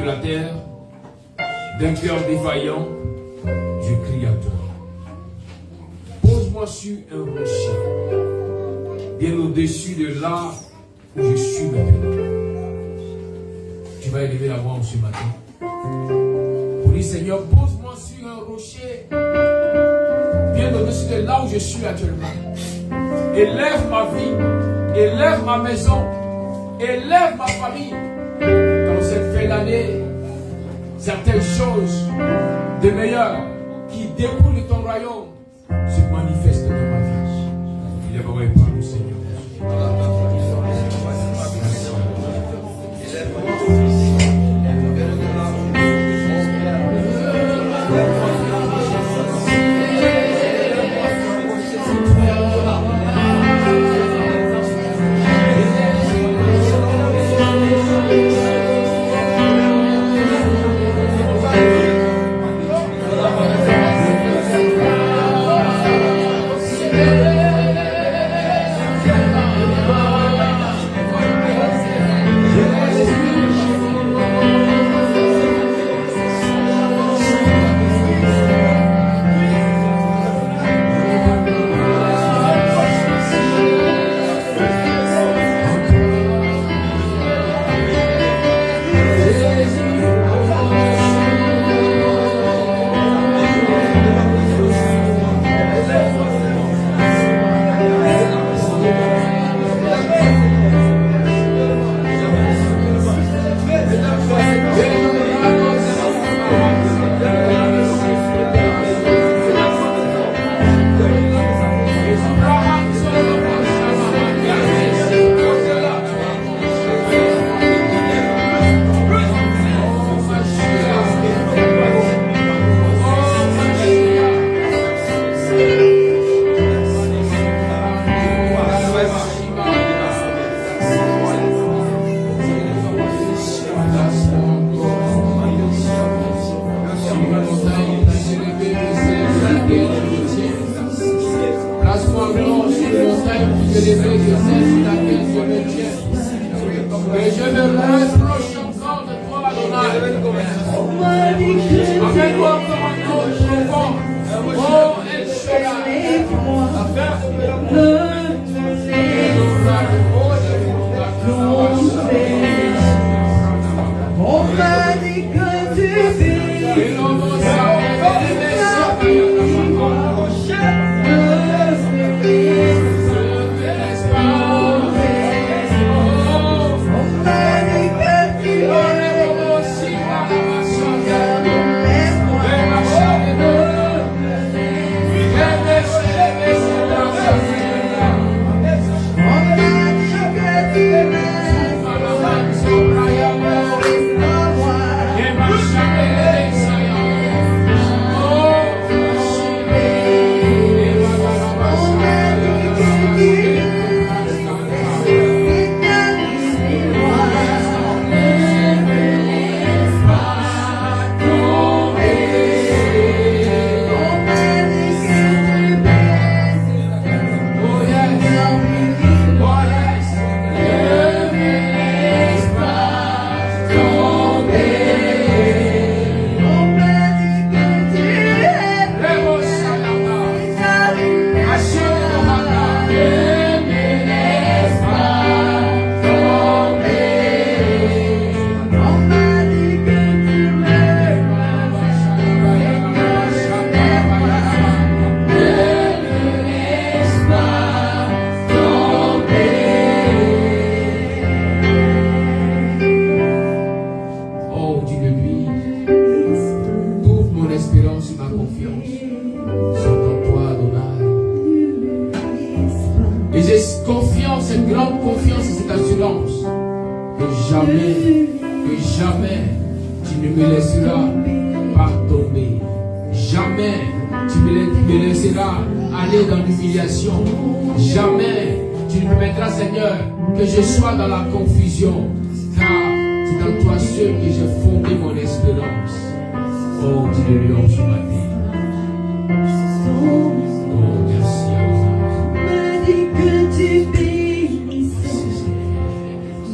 de la terre, d'un cœur défaillant, je crie à toi. Pose-moi sur un rocher, bien au-dessus de là où je suis maintenant. Tu vas élever la voix ce matin. Pour dire, Seigneur, pose-moi sur un rocher, bien au-dessus de là où je suis actuellement. Élève ma vie, élève ma maison, élève ma famille. Dans cette fin d'année, certaines choses de meilleures qui découlent de ton royaume se manifestent dans ma vie. Il est vrai par le Seigneur.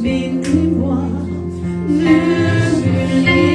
Bénis-moi, ne me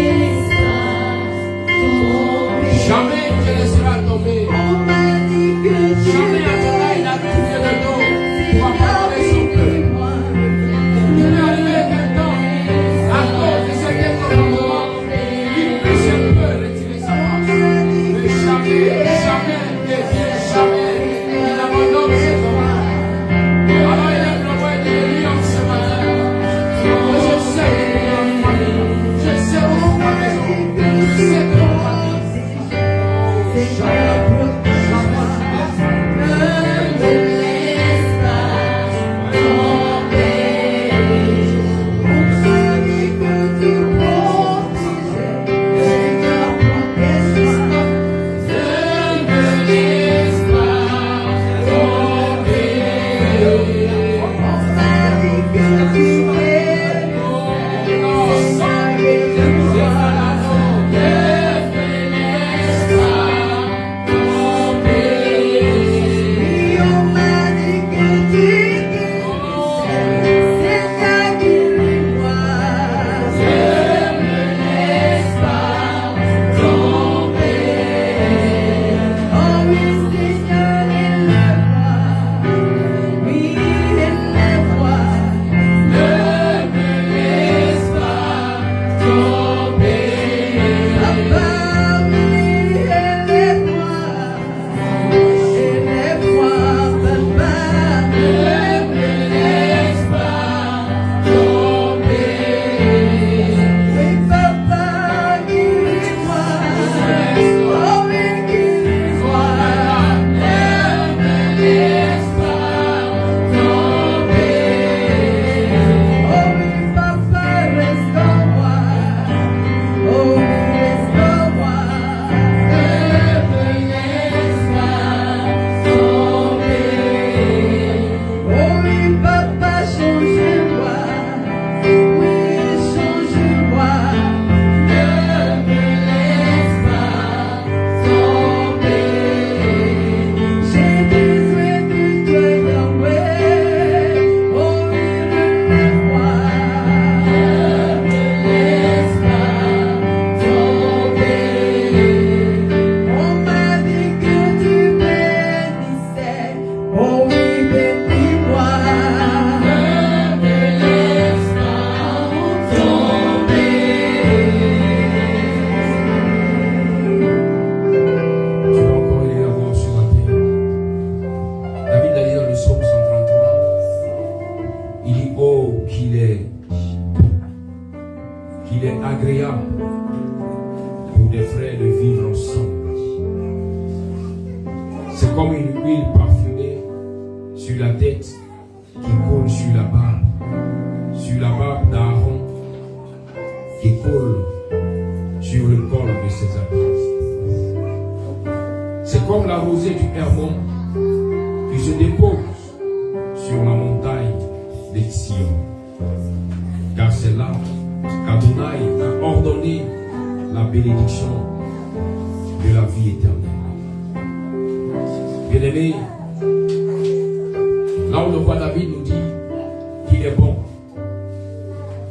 est agréable pour des frères de vivre ensemble. C'est comme une huile parfumée sur la tête qui coule sur la barbe d'Aaron, qui coule sur le col de ses habits. C'est comme la rosée du Hermon qui se dépose sur la montagne de Sion. Car c'est là qu'Adonai a ordonné la bénédiction de la vie éternelle. Bien-aimés, là où le roi David nous dit qu'il est bon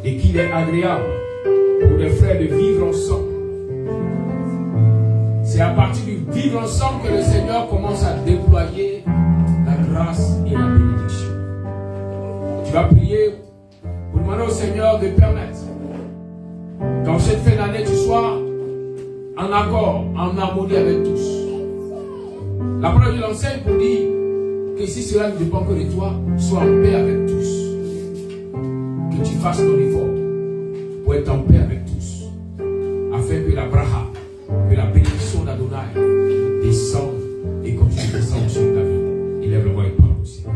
et qu'il est agréable pour les frères de vivre ensemble, c'est à partir du vivre ensemble que le Seigneur commence à déployer la grâce et la bénédiction. Tu vas prier pour demander au Seigneur de permettre qu'en cette fin d'année, tu sois en accord, en harmonie avec tous. La parole de l'enseigne pour dire que si cela ne dépend que de toi, sois en paix avec tous. Que tu fasses ton effort pour être en paix avec tous, afin que la bracha, que la bénédiction d'Adonai descende et continue de descendre sur ta vie. Élève le roi et parle au Seigneur.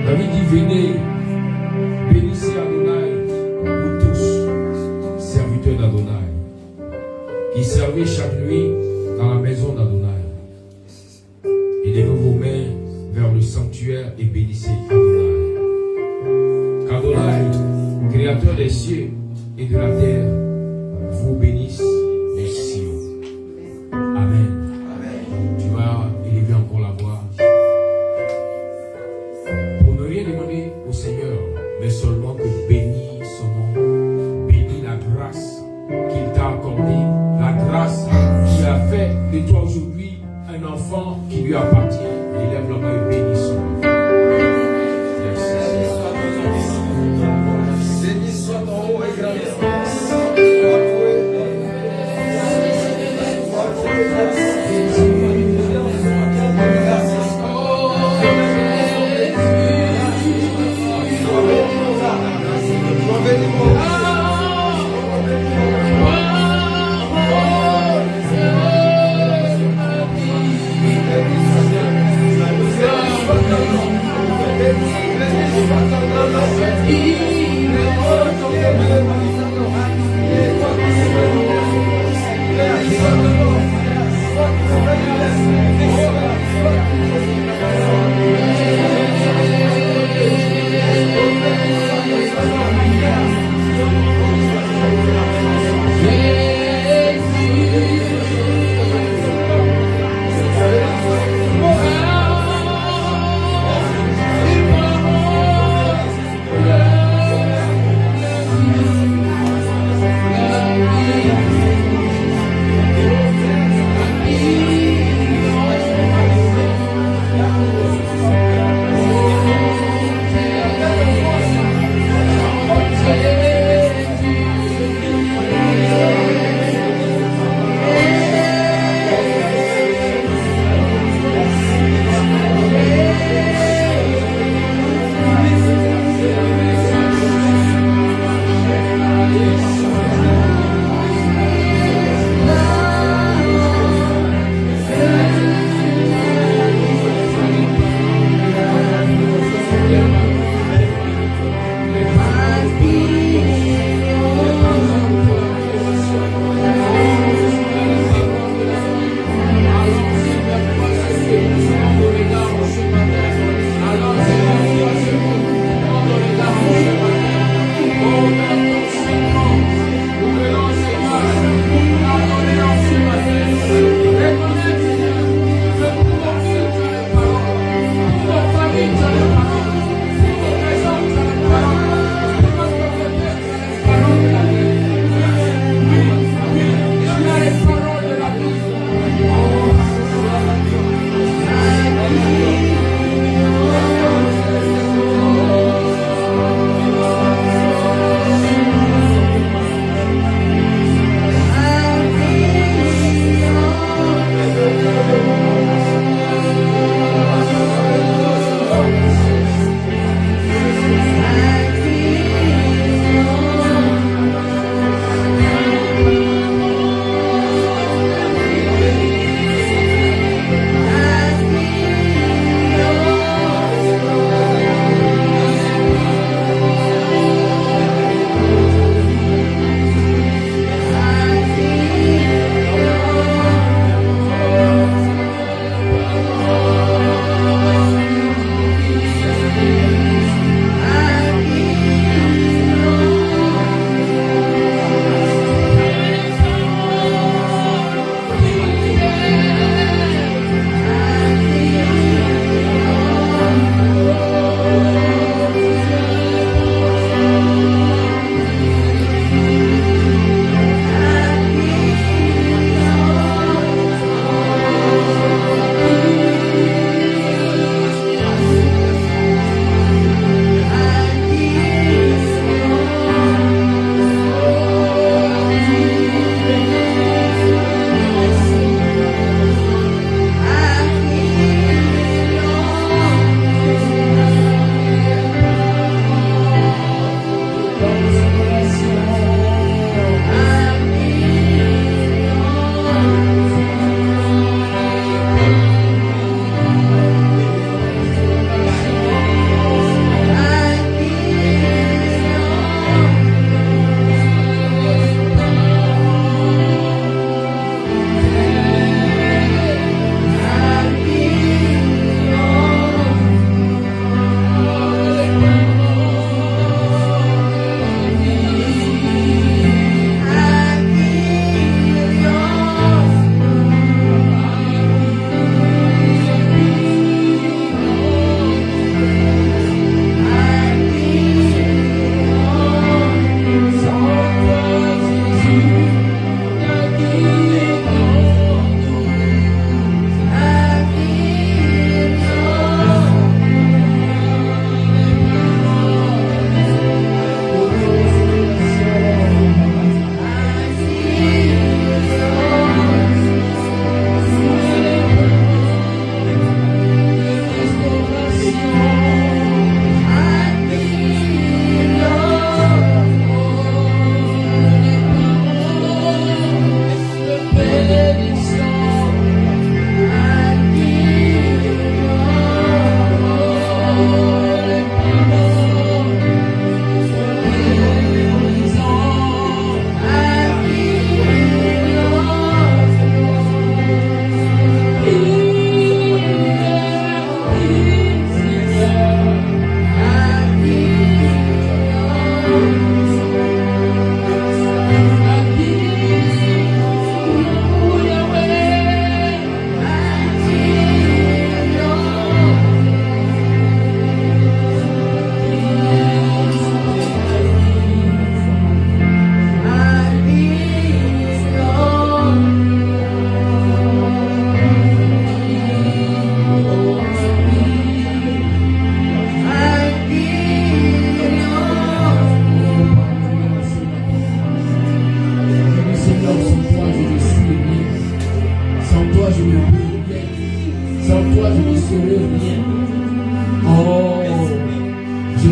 David dit, venez, bénissez Adonai, vous tous, serviteurs d'Adonai, qui servez chaque nuit dans la maison d'Adonai. Élevez vos mains vers le sanctuaire et bénissez Adonai. Qu'Adonai, créateur des cieux et de la terre, vous bénisse les cieux. Amen. Tu vas élever encore la voix. Pour ne rien demander au Seigneur, mais seulement que bénir son nom, bénir la grâce qu'il t'a accordée, la grâce qui a fait de toi aujourd'hui un enfant qui lui appartient. Élève la main et bénis son nom. Béni soit ton haut et grand nom. Béni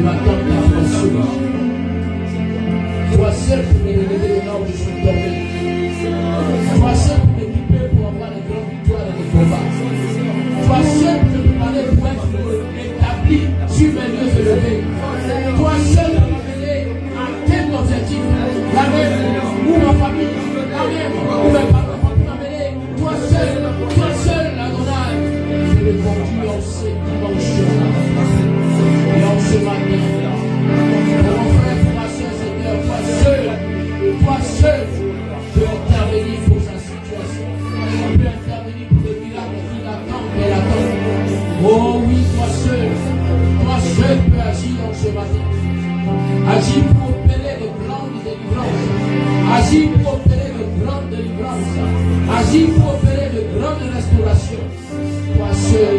m'attends ta force. Toi seul pour me relever le nord de son tombé. Toi seul pour m'équiper pour avoir les grandes victoires dans les combats. Toi seul pour me préparer pour être établi sur mes lieux élevés. Toi seul pour m'amener à tel objectif. La même ou ma famille, la même ou mes parents pour m'amener. Toi seul, Adonai. Je le conduis en ces dimensions. Et en ce matin, mon frère, pour ma soeur, Seigneur, toi seul, peux intervenir pour sa situation. Tu peux intervenir pour le miracle qu'il attend, qu'elle attend. Oh oui, toi seul peux agir dans ce matin. Agir pour opérer de grandes délivrances. Agir pour opérer de grandes délivrances. Agir pour opérer de grandes restaurations. Toi seul.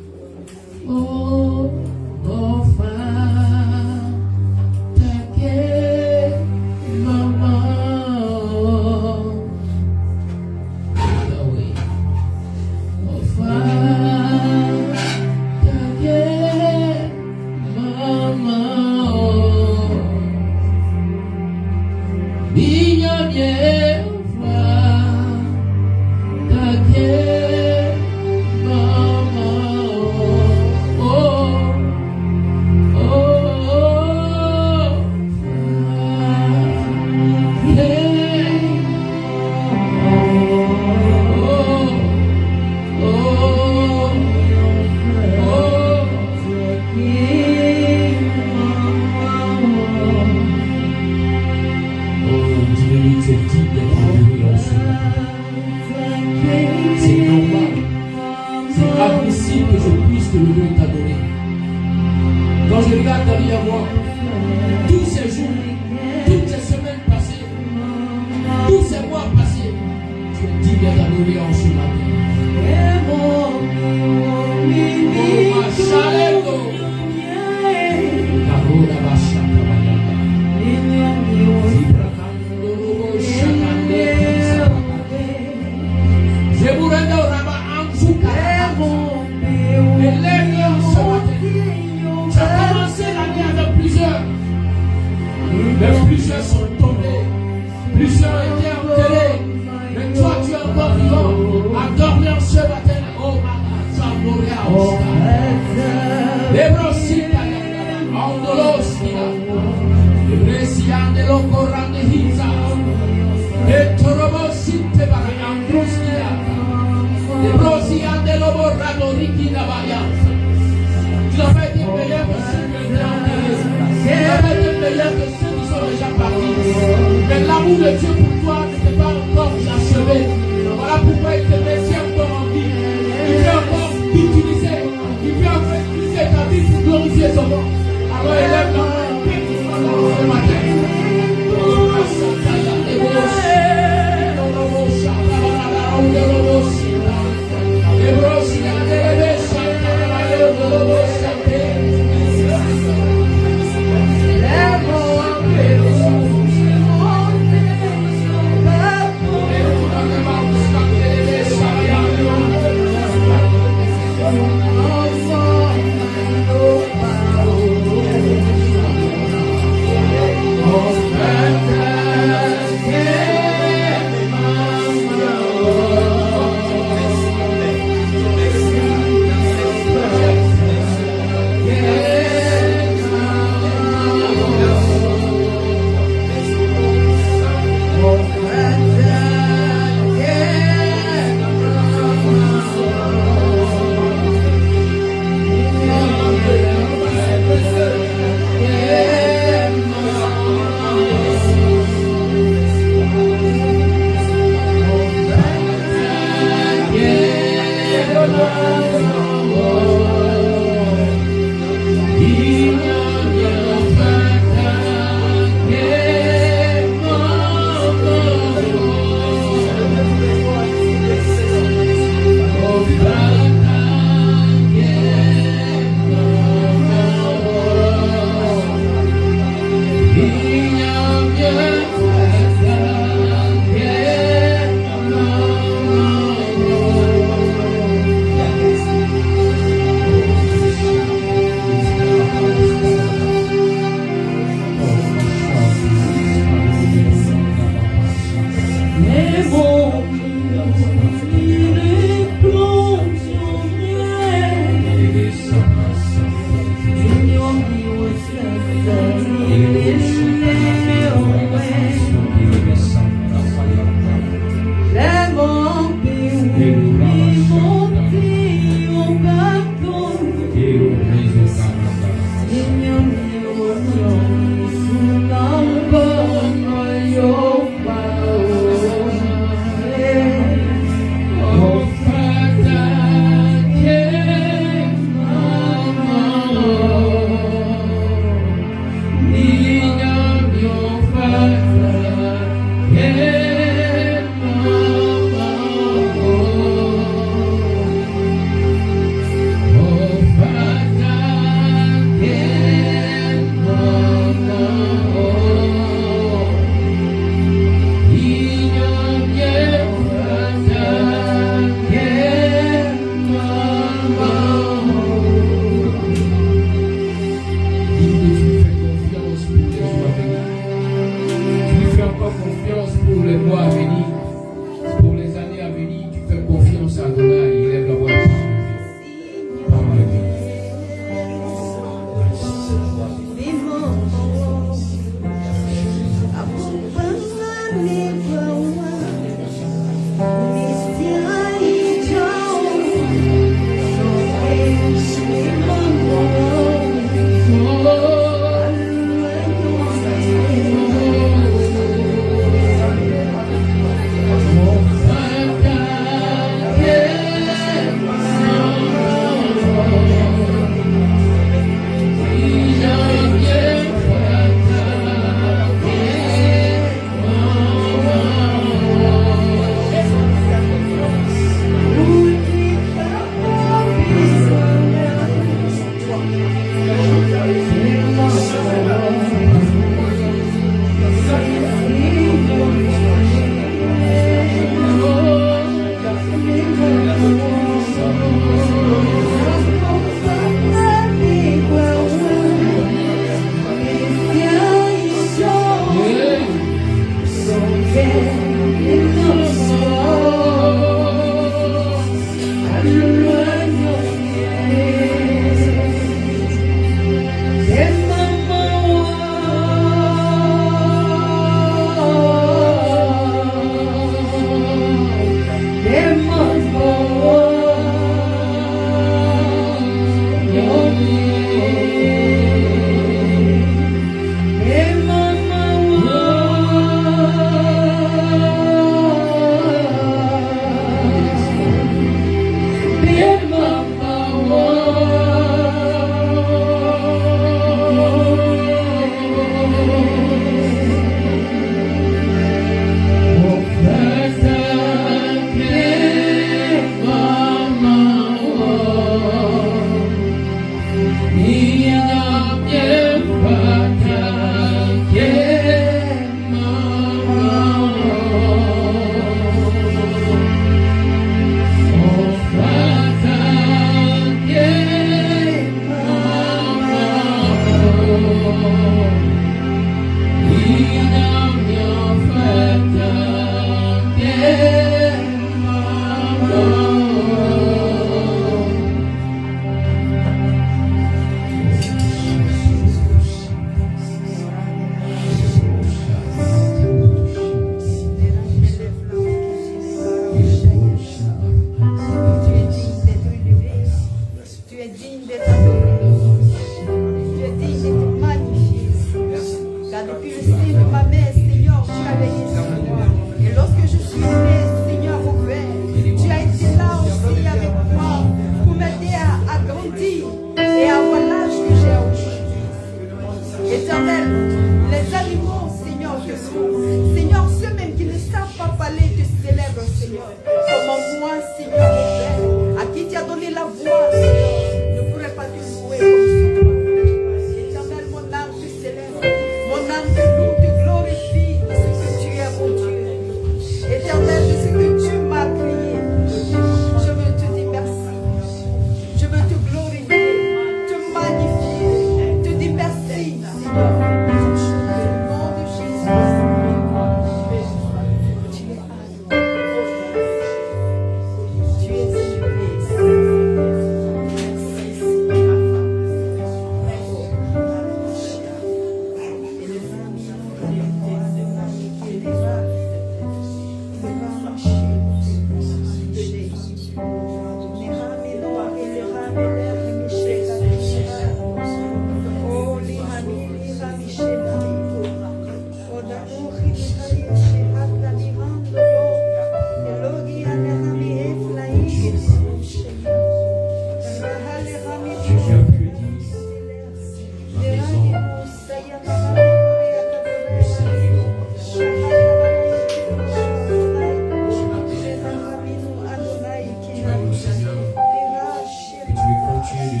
continuer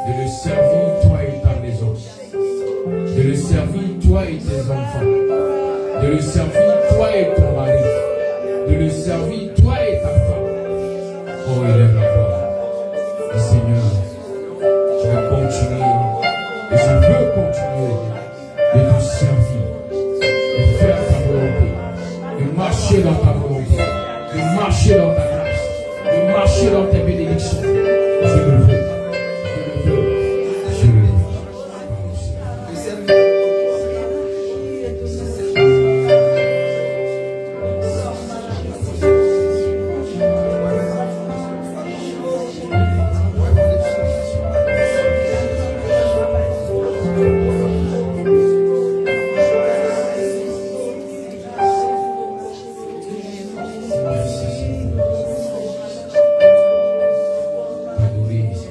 de le servir, toi et ta maison, de le servir, toi et tes enfants, de le servir, toi et ton mari, de le servir, toi et ta femme. Oh, élève la voix. Dis, Seigneur, je vais continuer et je veux continuer de te servir, de faire ta volonté, de marcher dans ta volonté, de marcher dans ta grâce, de marcher dans tes bénédictions. Je le veux, je le veux, je le veux. Adorez.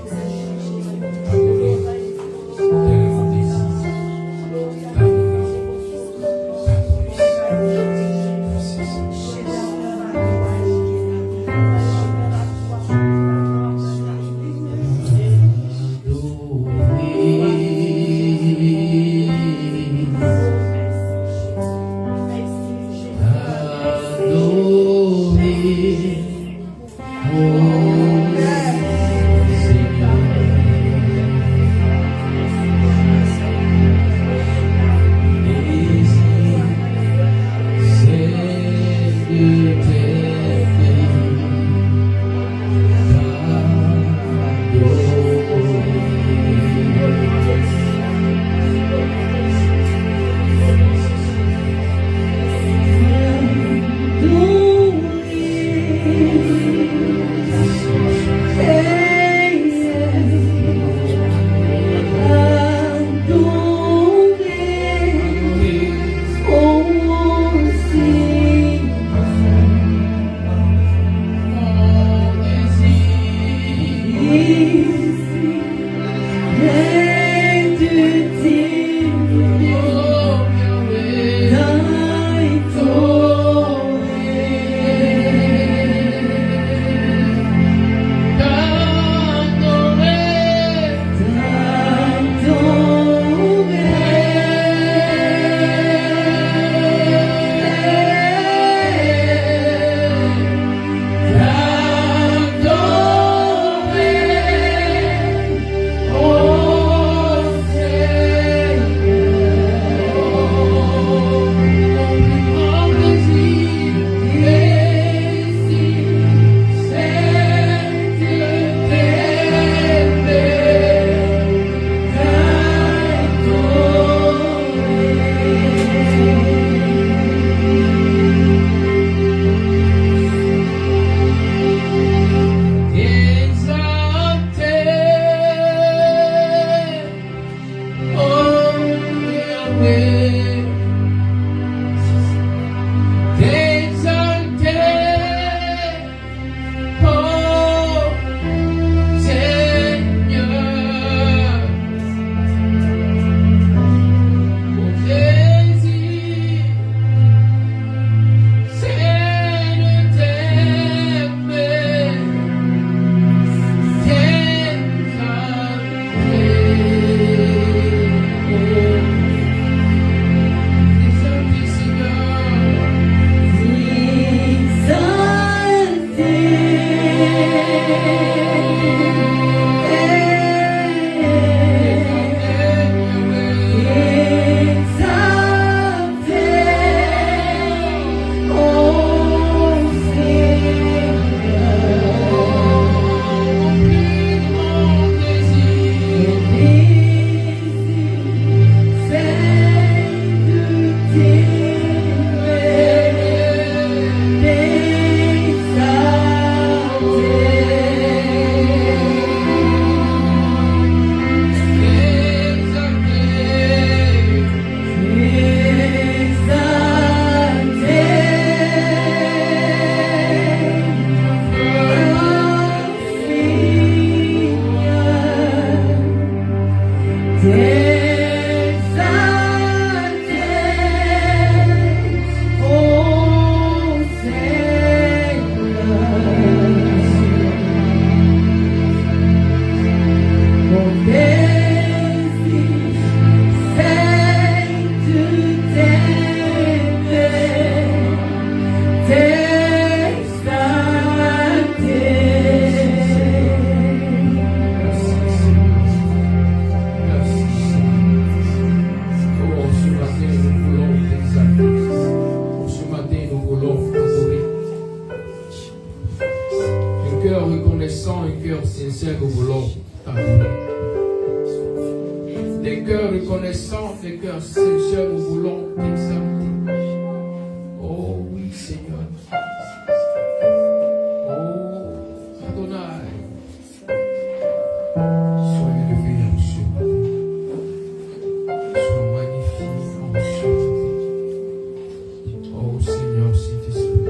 un cœur reconnaissant, un cœur sincère, nous voulons t'adorer. Des cœurs reconnaissants, des cœurs sincères, nous voulons t'exalter. Oh oui, Seigneur. Oh, Adonai. Sois élevé en ce matin. Sois magnifié en ce matin. Oh Seigneur, Saint-Esprit,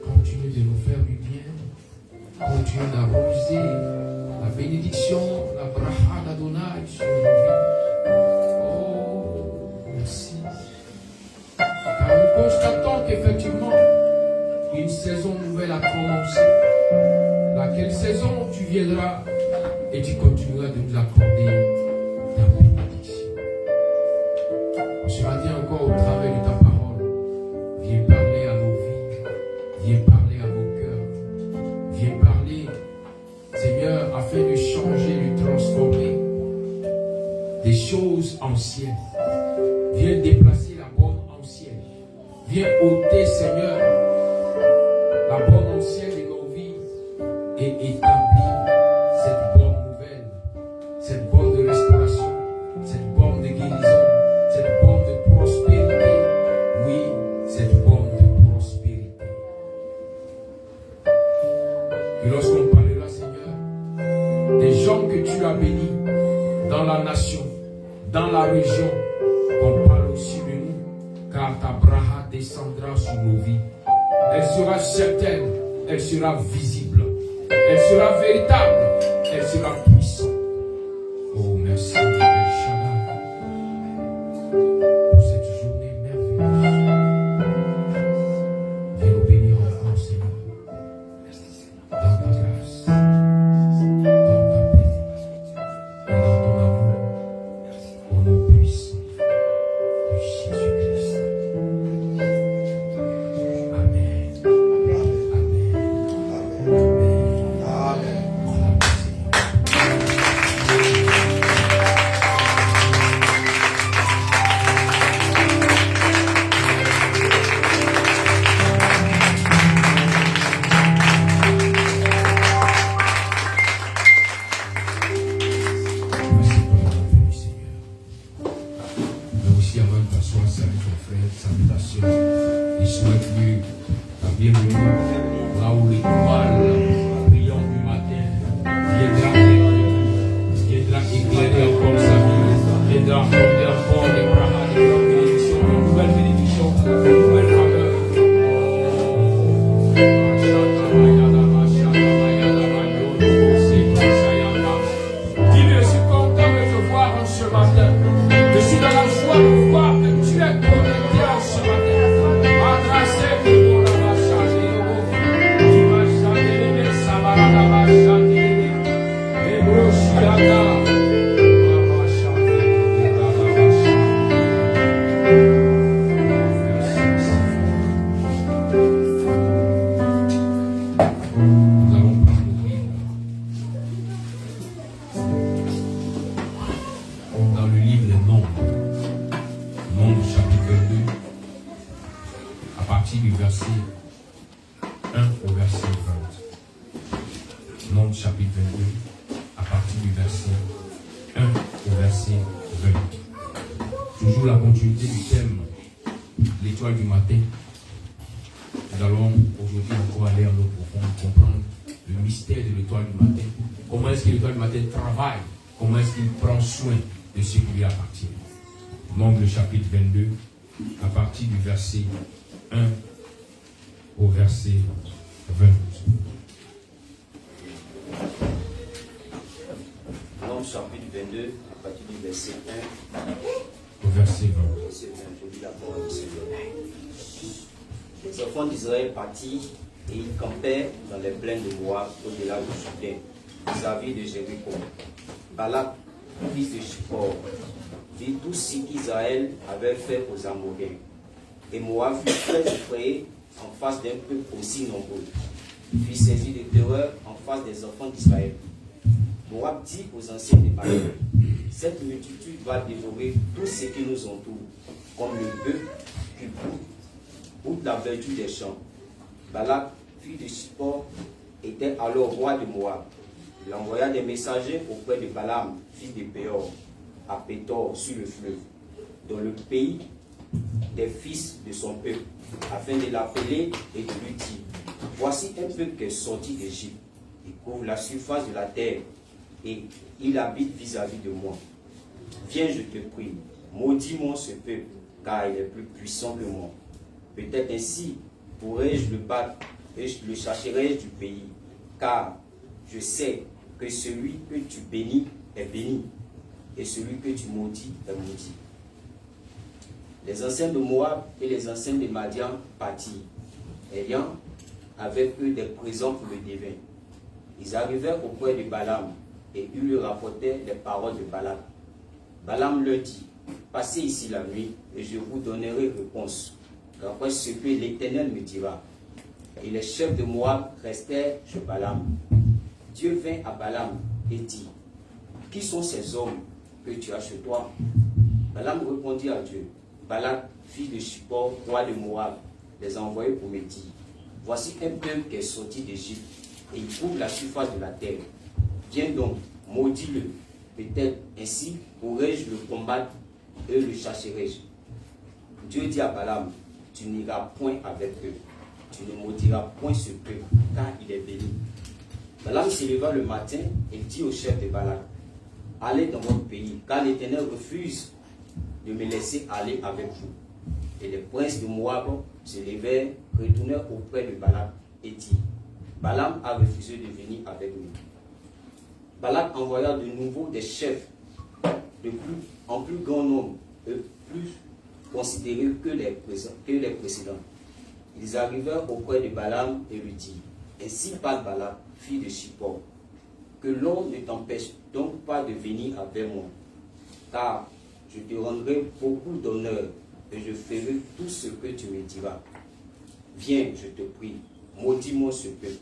continue de nous faire du bien. Continue d'arroser la bénédiction, la bracha d'Adonai sur nos vies. Oh, merci. Car nous constatons qu'effectivement, une saison nouvelle a commencé. Laquelle saison tu viendras et tu continueras de nous accorder ta bénédiction. Ce matin encore, au travers de ta parole, viens parler à nos vies, viens parler à nos cœurs, viens parler, Seigneur, afin de changer, de transformer des choses anciennes. Viens déplacer la bonne ancienne. Viens ôter, Seigneur, la bonne ancienne de nos vies et établir cette bonne nouvelle, cette bonne de restauration, cette bonne de guérison, cette bonne de prospérité. Oui, cette bonne de prospérité. Et lorsqu'on parlera, Seigneur, des gens que tu as bénis dans la nation, dans la région, on parle aussi de nous, car ta bracha descendra sur nos vies. Elle sera certaine, elle sera visible, elle sera véritable, elle sera puissante. Oh, merci, El Shaddai, pour cette journée merveilleuse. Viens nous bénir encore, Seigneur, dans ta grâce, dans ta paix et dans ton amour, au nom puissant de Jésus-Christ. Amen. Amen. Merci pour la bienvenue, Seigneur. Mais aussi avant de t'asseoir, salut ton frère, salut ta soeur. Et souhaite-lui la bienvenue là où l'étoile brillant du matin viendra éclairer encore sa vie, viendra apporter encore des bras, des bénédictions, de nouvelles bénédictions, de nouvelles faveurs. Dis-lui, je suis content de te voir en ce matin. Je suis dans la joie de voir que tu es connecté en ce matin. Adressé de mon amachade, tu m'as chanté, ça va la machade, et brochiada, nous allons prendre le livre. Dans le livre des Nombres, Nombres chapitre 22, à partir du verset 1 au verset 20. Nombres chapitre 22, à partir du verset 1 au verset 20. Toujours la continuité du thème, l'étoile du matin. Nous allons aujourd'hui encore aller en eau profonde, comprendre le mystère de l'étoile du matin. Comment est-ce que l'étoile du matin travaille? Comment est-ce qu'il prend soin de ce qui lui appartient? Nombre chapitre 22, à partir du verset 1 au verset 20. Nombre chapitre 22, à partir du verset 1 Au verset 20. verset 20, je lis la parole du Seigneur. Les enfants d'Israël partirent et ils campèrent dans les plaines de Moab, au-delà du Jourdain, vis-à-vis de Jéricho. Balak, fils de Chippor, vit tout ce qu'Israël avait fait aux Amoréens. Et Moab fut très effrayé en face d'un peuple aussi nombreux. Il fut saisi de terreur en face des enfants d'Israël. Moab dit aux anciens des Balak, cette multitude va dévorer tout ce qui nous entoure, comme le bœuf qui boude la verdure des champs. Balak, fils de Chippor, était alors roi de Moab. Il envoya des messagers auprès de Balaam, fils de Béor, à Pétor sur le fleuve, dans le pays des fils de son peuple, afin de l'appeler et de lui dire: voici un peuple qui est sorti d'Égypte, il couvre la surface de la terre, et il habite vis-à-vis de moi. Viens, je te prie, maudis-moi ce peuple, car il est plus puissant que moi. Peut-être ainsi pourrais-je le battre et je le chasserai du pays, car je sais que celui que tu bénis est béni, et celui que tu maudis est maudit. Les anciens de Moab et les anciens de Madian partirent, ayant avec eux des présents pour le divin. Ils arrivèrent auprès de Balaam, et ils lui rapportèrent les paroles de Balak. Balaam leur dit: passez ici la nuit, et je vous donnerai réponse, d'après ce que l'Éternel me dira. Et les chefs de Moab restèrent chez Balaam. Dieu vint à Balaam et dit: qui sont ces hommes que tu as chez toi? Balaam répondit à Dieu: Balak, fils de Chippor, roi de Moab, les a envoyés pour me dire: voici un peuple qui est sorti d'Égypte, et il couvre la surface de la terre. Viens donc, maudis-le. Peut-être ainsi pourrais-je le combattre et le chasserai-je. Dieu dit à Balaam: tu n'iras point avec eux, tu ne maudiras point ce peuple, car il est béni. Balaam se leva le matin et dit au chef de Balak: allez dans votre pays, car l'Éternel refuse de me laisser aller avec vous. Et les princes de Moab se levèrent, retournèrent auprès de Balak et dirent: Balaam a refusé de venir avec nous. Balak envoya de nouveau des chefs en plus grand nombre et plus considérés que les précédents. Ils arrivèrent auprès de Balaam et lui dirent: ainsi parle Balak, fils de Chippor, que l'on ne t'empêche donc pas de venir avec moi, car je te rendrai beaucoup d'honneur et je ferai tout ce que tu me diras. Viens, je te prie, maudis-moi ce peuple.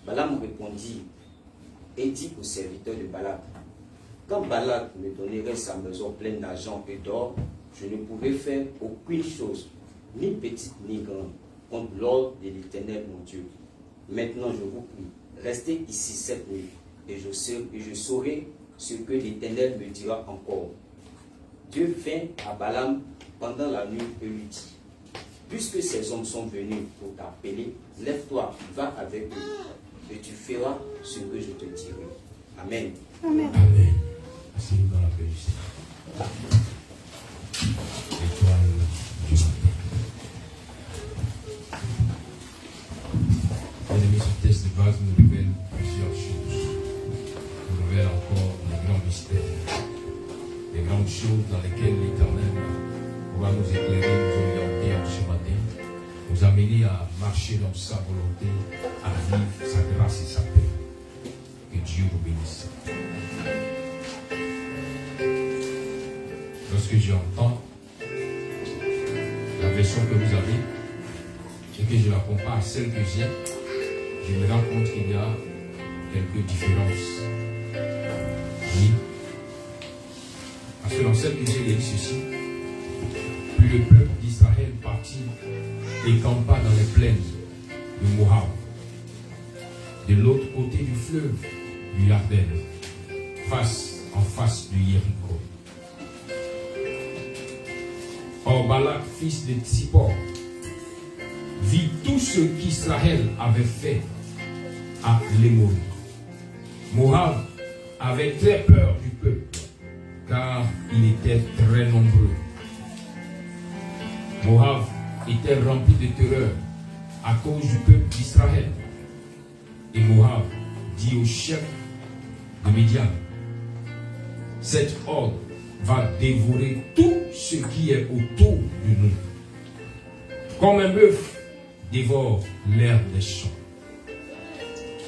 Balaam répondit et dit aux serviteurs de Balak: quand Balak me donnerait sa maison pleine d'argent et d'or, je ne pourrais faire aucune chose, ni petite ni grande, contre l'ordre de l'Éternel mon Dieu. Maintenant, je vous prie, restez ici cette nuit, et je saurai ce que l'Éternel me dira encore. Dieu vint à Balaam pendant la nuit et lui dit: puisque ces hommes sont venus pour t'appeler, lève-toi, va avec eux, et tu feras ce que je te dirai. Amen. Amen. Asseyez-vous dans la paix du Seigneur. Étoile du matin. Bien-aimés, ce texte de base nous révèle plusieurs choses. Nous révèle encore les grands mystères, les grandes choses dans lesquelles l'Éternel pourra nous éclairer, nous orienter en ce matin, nous amener à marcher dans sa volonté, à vivre sa grâce et sa paix. Que Dieu vous bénisse. Lorsque j'entends la version que vous avez et que je la compare à celle que j'ai, je me rends compte qu'il y a quelques différences. Oui. Parce que dans celle que j'ai, il dit ceci: puis le peuple d'Israël partit et campa dans les plaines de Moab, de l'autre côté du fleuve du Yarden, en face de Jéricho. Or Balak, fils de Tsippor, vit tout ce qu'Israël avait fait à l'Émon. Moab avait très peur du peuple, car il était très nombreux. Moab était rempli de terreur à cause du peuple d'Israël. Et Moab dit au chef de Midian: cette horde va dévorer tout ce qui est autour de nous, comme un bœuf dévore l'herbe des champs.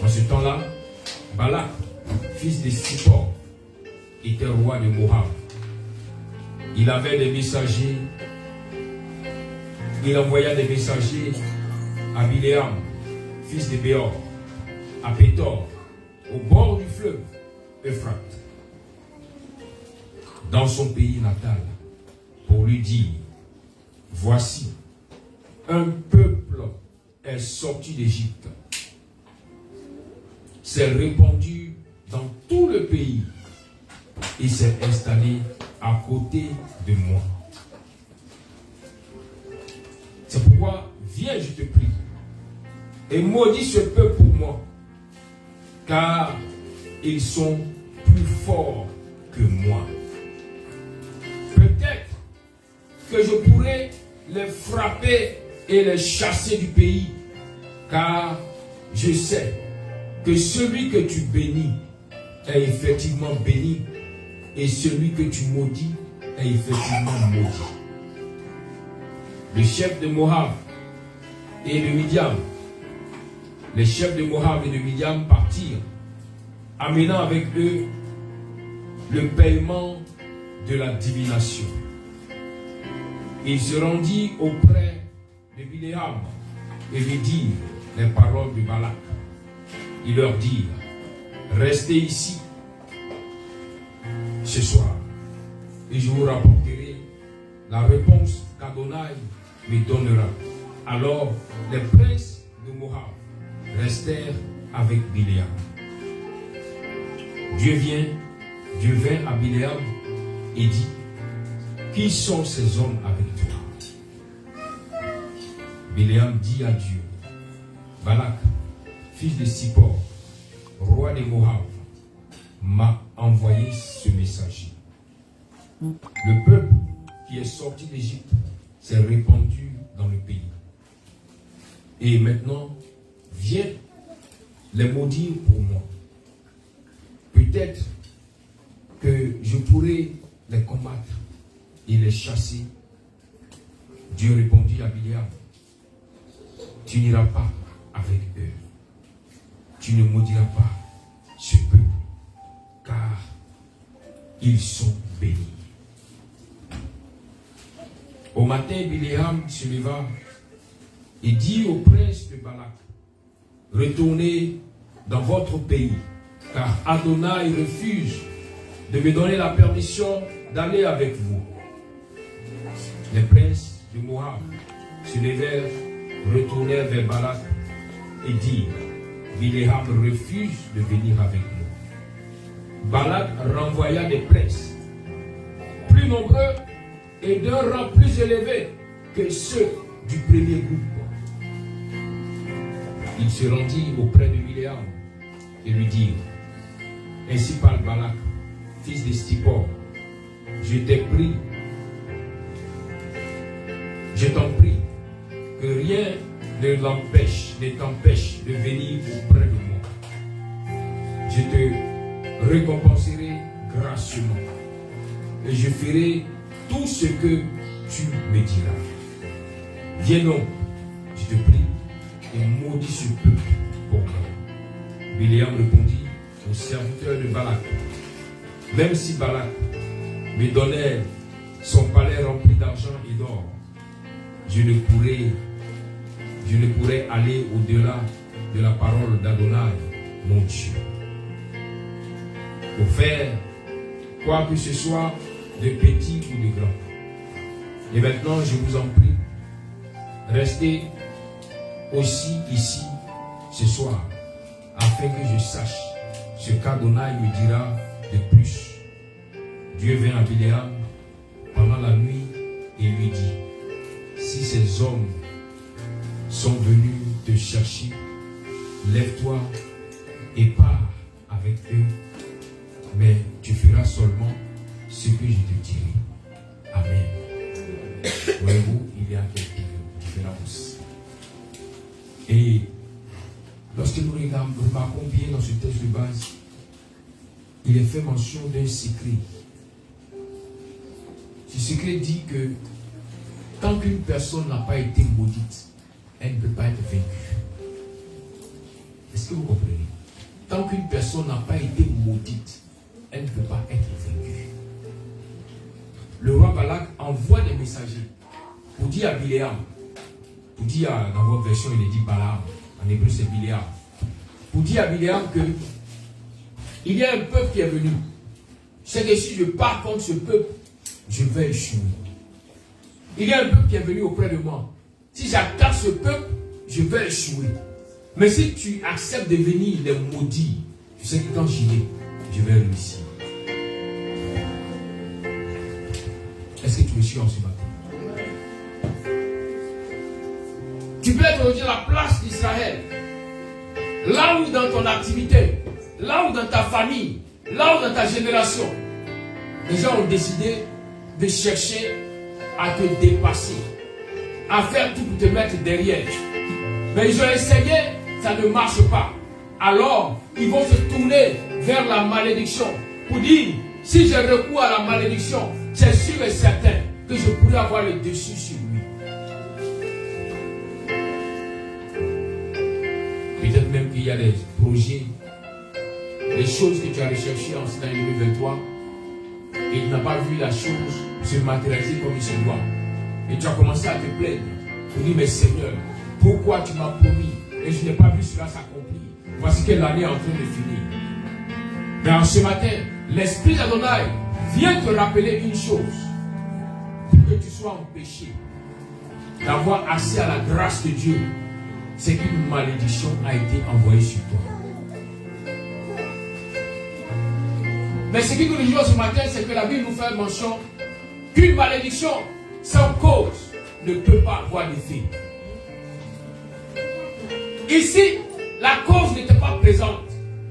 En ce temps-là, Balak, fils de Tsippor, était roi de Moab. Il avait des messagers. Il envoya des messagers à Biléam, fils de Béor, à Pétor, au bord du fleuve Euphrate, dans son pays natal, pour lui dire: voici, un peuple est sorti d'Égypte. s'est répandu dans tout le pays et s'est installé à côté de moi. C'est pourquoi, viens, je te prie, et maudis ce peuple pour moi, car ils sont plus forts que moi. Peut-être que je pourrais les frapper et les chasser du pays, car je sais que celui que tu bénis est effectivement béni, et celui que tu maudis est effectivement maudit. Le chef de Moab et de Midian, les chefs de Moab et de Midian partirent, amenant avec eux le paiement de la divination. Il se rendit auprès de Biléam et lui dit les paroles de Balak. Il leur dit, restez ici ce soir et je vous rapporterai la réponse qu'Adonai me donnera. Alors les princes de Moab restèrent avec Biléam. Dieu vint à Biléam et dit, qui sont ces hommes avec toi? Biléam dit à Dieu, Balak, fils de Sippor, roi des Moab, m'a envoyé ce messager. Le peuple qui est sorti d'Égypte s'est répandu dans le pays. Et maintenant, viens les maudire pour moi. Peut-être que je pourrais les combattre et les chasser. Dieu répondit à Biléam, tu n'iras pas avec eux. Tu ne maudiras pas ce peuple, car ils sont bénis. Au matin, Biléam se leva et dit au prince de Balak, retournez dans votre pays, car Adonai refuse de me donner la permission d'aller avec vous. Les princes de Moab se levèrent, retournèrent vers Balak et dirent, Biléam refuse de venir avec nous. Balak renvoya des princes plus nombreux et d'un rang plus élevé que ceux du premier groupe. Il se rendit auprès de Biléam et lui dit, ainsi parle Balak, fils de Sippor, je t'en prie, que rien ne t'empêche de venir auprès de moi. Je te récompenserai gracieusement et je ferai tout ce que tu me diras. Viens donc, je te prie, et maudis ce peuple pour moi. Biléam répondit au serviteur de Balak, même si Balak me donnait son palais rempli d'argent et d'or, je ne pourrais aller au-delà de la parole d'Adonai, mon Dieu. Pour faire quoi que ce soit de petit ou de grand. Et maintenant, je vous en prie, restez aussi ici ce soir, afin que je sache ce qu'Adonai me dira de plus. Dieu vint à Biléam pendant la nuit et lui dit, si ces hommes sont venus te chercher, lève-toi et pars avec eux, mais tu feras seulement ce que je te dirai. Amen. Voyez-vous, il y a quelques différences. Et lorsque nous remarquons bien dans ce texte de base, il est fait mention d'un secret. Ce secret dit que tant qu'une personne n'a pas été maudite, elle ne peut pas être vaincue. Est-ce que vous comprenez? Tant qu'une personne n'a pas été maudite, elle ne peut pas être vaincue. Le roi Balak envoie des messagers pour dire à Biléam, pour dire dans votre version il est dit Balaam, en hébreu c'est Biléam, pour dire à Biléam que il y a un peuple qui est venu. C'est que si je pars contre ce peuple, je vais échouer. Il y a un peuple qui est venu auprès de moi. Si j'attaque ce peuple, je vais échouer. Mais si tu acceptes de venir les maudits, tu sais que quand j'y vais, je vais réussir. Est-ce que tu me suis en ce matin? Tu peux être aujourd'hui à la place d'Israël. Là où dans ton activité, là où dans ta famille, là où dans ta génération, les gens ont décidé de chercher à te dépasser, à faire tout pour te mettre derrière. Mais ils ont essayé, ça ne marche pas. Alors, ils vont se tourner vers la malédiction pour dire, si je recours à la malédiction, c'est sûr et certain que je pourrais avoir le dessus sur lui. Peut-être même qu'il y a des projets, des choses que tu as recherchées en cette année 2023 et tu n'as pas vu la chose se matérialiser comme il se doit. Et tu as commencé à te plaindre. Tu dis, mais Seigneur, pourquoi tu m'as promis et je n'ai pas vu cela s'accomplir? Voici que l'année est en train de finir. Mais en ce matin, l'Esprit d'Adonai vient te rappeler une chose. Pour que tu sois empêché d'avoir accès à la grâce de Dieu, c'est qu'une malédiction a été envoyée sur toi. Mais ce qui nous dit ce matin, c'est que la Bible nous fait mention qu'une malédiction sans cause ne peut pas avoir d'effet. Ici, la cause n'était pas présente.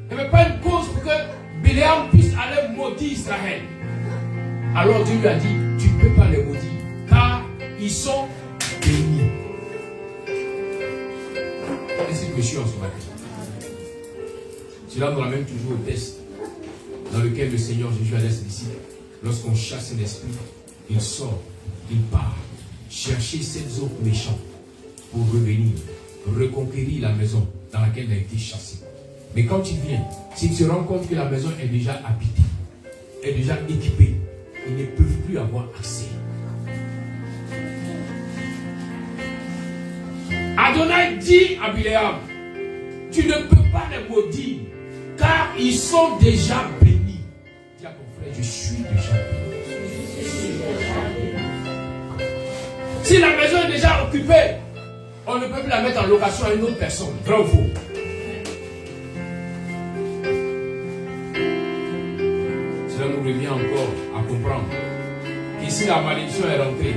Il n'y avait pas une cause pour que Biléam puisse aller maudire Israël. Alors Dieu lui a dit, tu ne peux pas les maudire, car ils sont bénis. Est-ce que je suis en ce matin? Cela nous ramène toujours au test dans lequel le Seigneur Jésus allait ses disciples. Lorsqu'on chasse un esprit, il sort, il part chercher 7 autres méchants pour revenir, reconquérir la maison dans laquelle il a été chassé. Mais quand il vient, s'il se rend compte que la maison est déjà habitée, est déjà équipée, ils ne peuvent plus avoir accès. Adonai dit à Biléam, tu ne peux pas les maudire, car ils sont déjà bénis. Dis à ton frère, je suis déjà béni. Si la maison est déjà occupée, on ne peut plus la mettre en location à une autre personne. Vrai ou faux? Cela nous revient encore à comprendre qu'ici la malédiction est rentrée,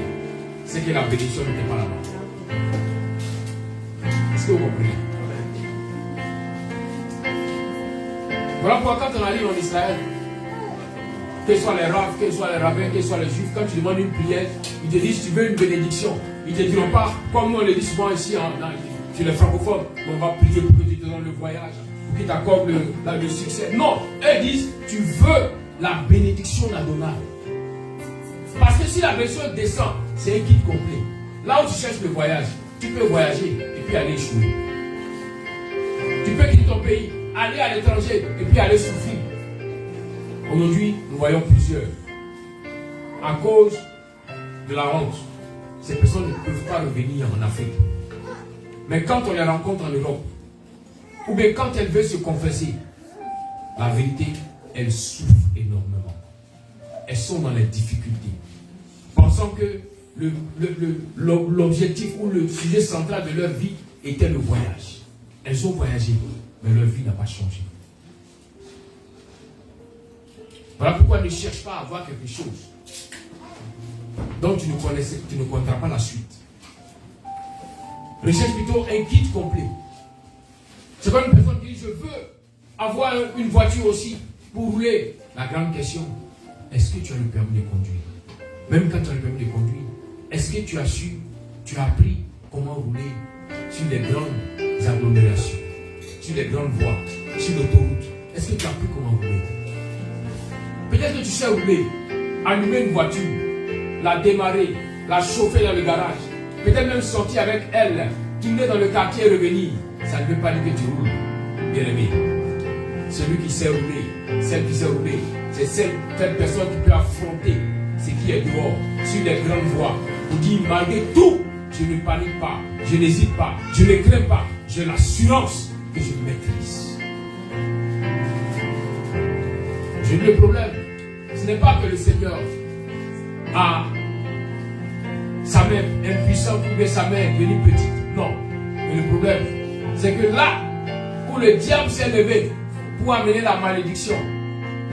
c'est que la bénédiction n'était pas là-bas. Est-ce que vous comprenez? Voilà pourquoi quand on arrive en Israël, que ce soit les raves, que ce soit les rabbins, que ce soit les juifs, quand tu demandes une prière, ils te disent tu veux une bénédiction. Ils ne te diront pas, comme nous on le dit souvent ici chez les francophones, on va prier pour que tu te donnes le voyage, pour qu'il t'accorde le succès. Non, eux disent tu veux la bénédiction d'Adonai. Parce que si la bénédiction descend, c'est un kit complet. Là où tu cherches le voyage, tu peux voyager et puis aller échouer. Tu peux quitter ton pays, aller à l'étranger et puis aller souffrir. Aujourd'hui, nous voyons plusieurs. À cause de la honte, ces personnes ne peuvent pas revenir en Afrique. Mais quand on les rencontre en Europe, ou bien quand elles veulent se confesser, la vérité, elles souffrent énormément. Elles sont dans les difficultés. Pensant que l'objectif ou le sujet central de leur vie était le voyage. Elles ont voyagé, mais leur vie n'a pas changé. Voilà pourquoi ne cherche pas à avoir quelque chose dont tu ne connaîtras pas la suite. Recherche plutôt un kit complet. C'est comme une personne qui dit je veux avoir une voiture aussi pour rouler. La grande question, est-ce que tu as le permis de conduire? Même quand tu as le permis de conduire, est-ce que tu as appris comment rouler sur les grandes agglomérations, sur les grandes voies, sur l'autoroute? Est-ce que tu as appris comment rouler? Peut-être que tu sais rouler, allumer une voiture, la démarrer, la chauffer dans le garage, peut-être même sortir avec elle, tourner dans le quartier et revenir. Ça ne veut pas dire que tu roules, bien aimé. Celui qui sait rouler, celle qui sait rouler, c'est cette personne qui peut affronter ce qui est dehors, sur les grandes voies, pour dire malgré tout, je ne panique pas, je n'hésite pas, je ne crains pas, j'ai l'assurance que je maîtrise. Le problème, ce n'est pas que le Seigneur a sa main impuissante ou bien sa main devenue petite. Non. Mais le problème, c'est que là où le diable s'est levé pour amener la malédiction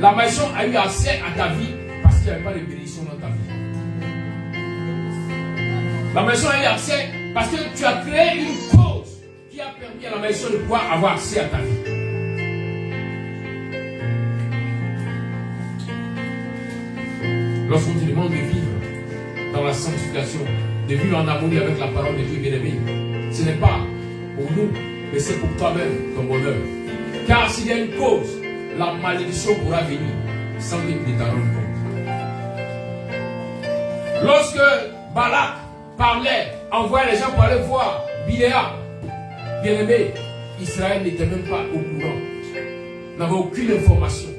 a eu accès à ta vie parce qu'il n'y avait pas de bénédiction dans ta vie. La malédiction a eu accès parce que tu as créé une cause qui a permis à la malédiction de pouvoir avoir accès à ta vie. Lorsqu'on te demande de vivre dans la sanctification, de vivre en harmonie avec la parole de Dieu bien-aimé, ce n'est pas pour nous, mais c'est pour toi-même, ton bonheur. Car s'il y a une cause, la malédiction pourra venir sans que tu t'en rendes compte. Lorsque Balak parlait, envoyait les gens pour aller voir Biléa, bien-aimé, Israël n'était même pas au courant, n'avait aucune information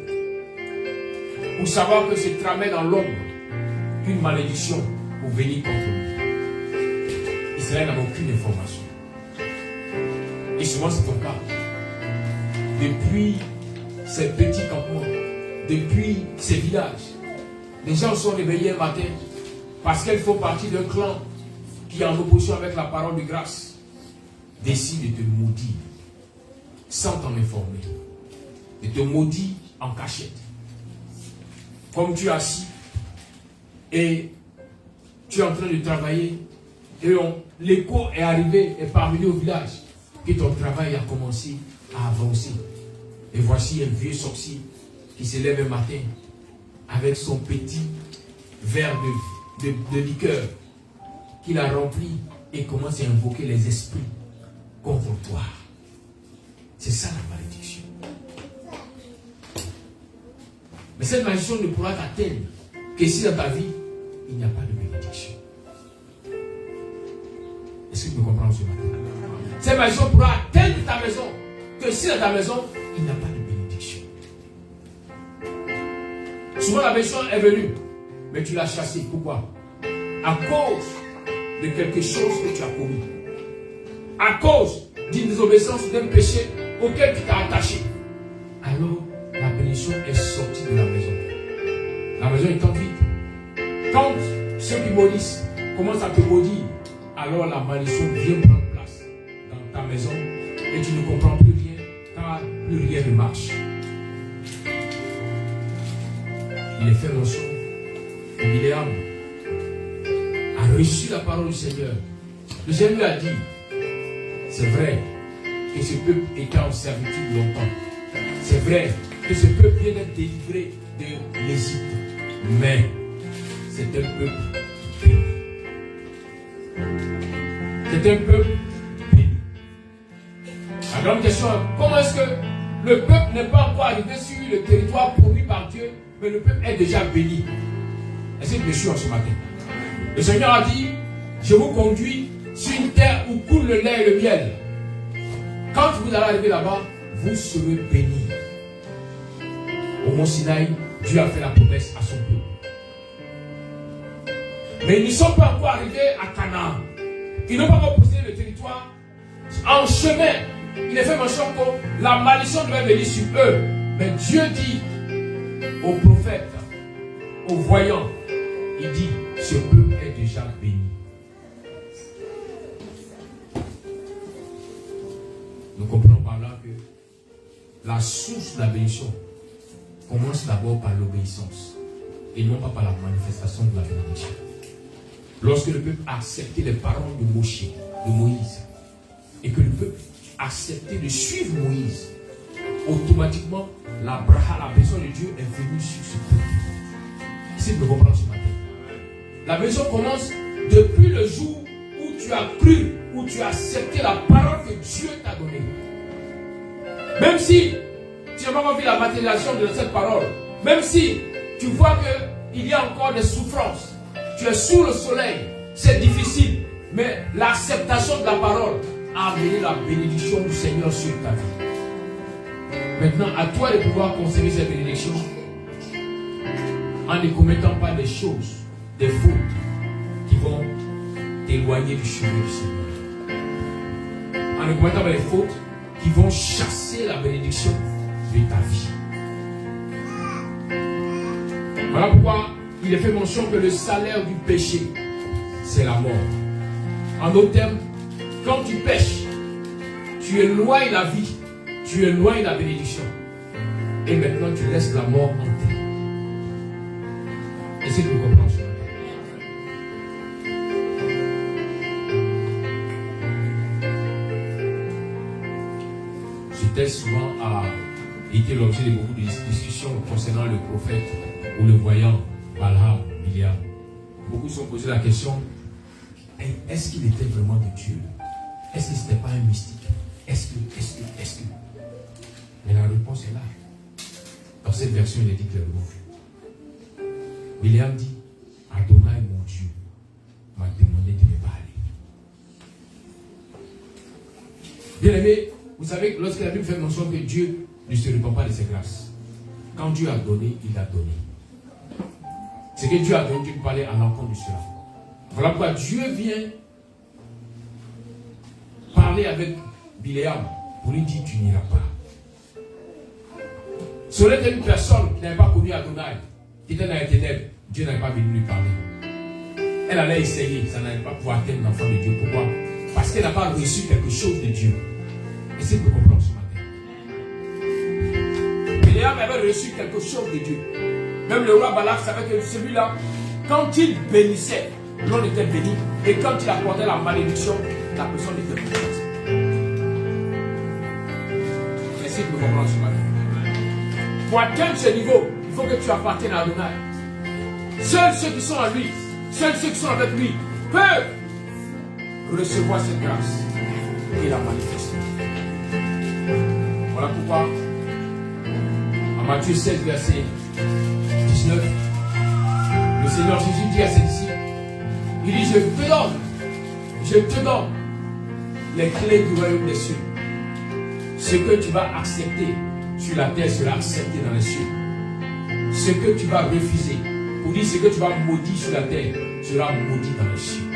pour savoir que se tramait dans l'ombre une malédiction pour venir contre lui. Israël n'avait aucune information. Et souvent c'est ton cas. Depuis ces petits campements, depuis ces villages, les gens sont réveillés un matin parce qu'ils font partie d'un clan qui est en opposition avec la parole de grâce, décide de te maudire sans t'en informer, de te maudire en cachette. Comme tu es assis et tu es en train de travailler et l'écho est arrivé et parvenu au village que ton travail a commencé à avancer. Et voici un vieux sorcier qui se lève un matin avec son petit verre de liqueur qu'il a rempli et commence à invoquer les esprits contre toi. C'est ça la malédiction. Mais cette malédiction ne pourra t'atteindre que si dans ta vie, il n'y a pas de bénédiction. Est-ce que tu me comprends ce matin? Cette malédiction pourra atteindre ta maison que si dans ta maison, il n'y a pas de bénédiction. Souvent la malédiction est venue, mais tu l'as chassée. Pourquoi? À cause de quelque chose que tu as commis. À cause d'une désobéissance, d'un péché auquel tu t'es attaché. Alors, la bénédiction est sortie de la maison. La maison étant vide. Quand ceux qui maudissent commencent à te maudire, alors la malédiction vient prendre place dans ta maison et tu ne comprends plus rien, car plus rien ne marche. Il est fait mention que Biléam a reçu la parole du Seigneur. Le Seigneur lui a dit, c'est vrai que ce peuple était en servitude longtemps. C'est vrai que ce peuple vient d'être délivré de l'Égypte. Mais c'est un peuple béni. C'est un peuple béni. La grande question est, comment est-ce que le peuple n'est pas encore arrivé sur le territoire promis par Dieu, mais le peuple est déjà béni? Est-ce que je suis en ce matin? Le Seigneur a dit, je vous conduis sur une terre où coule le lait et le miel. Quand vous allez arriver là-bas, vous serez bénis. Au mont Sinaï, Dieu a fait la promesse à son peuple. Mais ils ne sont pas encore arrivés à Canaan. Ils n'ont pas encore possédé le territoire. En chemin, il est fait mention que la malédiction devait venir sur eux. Mais Dieu dit aux prophètes, aux voyants, il dit, ce peuple est déjà béni. Nous comprenons par là que la source de la bénédiction commence d'abord par l'obéissance et non pas par la manifestation de la bénédiction. Lorsque le peuple a accepté les paroles de Moïse, et que le peuple a accepté de suivre Moïse, automatiquement la bénédiction de Dieu est venue sur ce peuple. Ici, vous comprenez ce matin. La bénédiction commence depuis le jour où tu as cru, où tu as accepté la parole que Dieu t'a donnée. Même si tu n'as pas vu la matérialisation de cette parole, même si tu vois qu'il y a encore des souffrances, tu es sous le soleil, c'est difficile, mais l'acceptation de la parole a amené la bénédiction du Seigneur sur ta vie. Maintenant, à toi de pouvoir conserver cette bénédiction en ne commettant pas des choses, des fautes qui vont t'éloigner du chemin du Seigneur. En ne commettant pas des fautes qui vont chasser la bénédiction de ta vie. Voilà pourquoi il est fait mention que le salaire du péché, c'est la mort. En d'autres termes, quand tu pêches, tu éloignes la vie, tu éloignes la bénédiction. Et maintenant, tu laisses la mort entrer. Essaye de comprendre ça. J'étais souvent été l'objet de beaucoup de discussions concernant le prophète ou le voyant Balaam, Biliam. Beaucoup se sont posé la question, est-ce qu'il était vraiment de Dieu? Est-ce que ce n'était pas un mystique? Est-ce que Mais la réponse est là. Dans cette version, il est dit clairement. Biliam dit, Adonai, mon Dieu, m'a demandé de ne pas aller. Bien aimé, vous savez que lorsque la Bible fait mention que Dieu ne se repent pas de ses grâces, quand Dieu a donné, il a donné. Ce que Dieu a donné, Dieu peut aller à l'encontre de cela. Voilà pourquoi Dieu vient parler avec Biléam pour lui dire, tu n'iras pas. Si on était une personne qui n'avait pas connu Adonai, qui était dans les ténèbres, Dieu n'avait pas venu lui parler. Elle allait essayer, ça n'allait pas pouvoir atteindre l'enfant de Dieu. Pourquoi? Parce qu'elle n'a pas reçu quelque chose de Dieu. Essayez de comprendre ce matin. Biléam avait reçu quelque chose de Dieu. Même le roi Balak savait que celui-là, quand il bénissait, l'on était béni. Et quand il apportait la malédiction, la personne était bénie. Essayez de comprendre ce matin. Pour atteindre ce niveau, il faut que tu appartiennes à Adonai. Seuls ceux qui sont en lui, seuls ceux qui sont avec lui, peuvent recevoir cette grâce et la manifester. Voilà pourquoi, en Matthieu 16, verset 19, le Seigneur Jésus dit à ses disciples, il dit, je te donne les clés du royaume des cieux. Ce que tu vas accepter sur la terre sera accepté dans les cieux. Ce que tu vas refuser, pour dire ce que tu vas maudire sur la terre, sera maudit dans les cieux.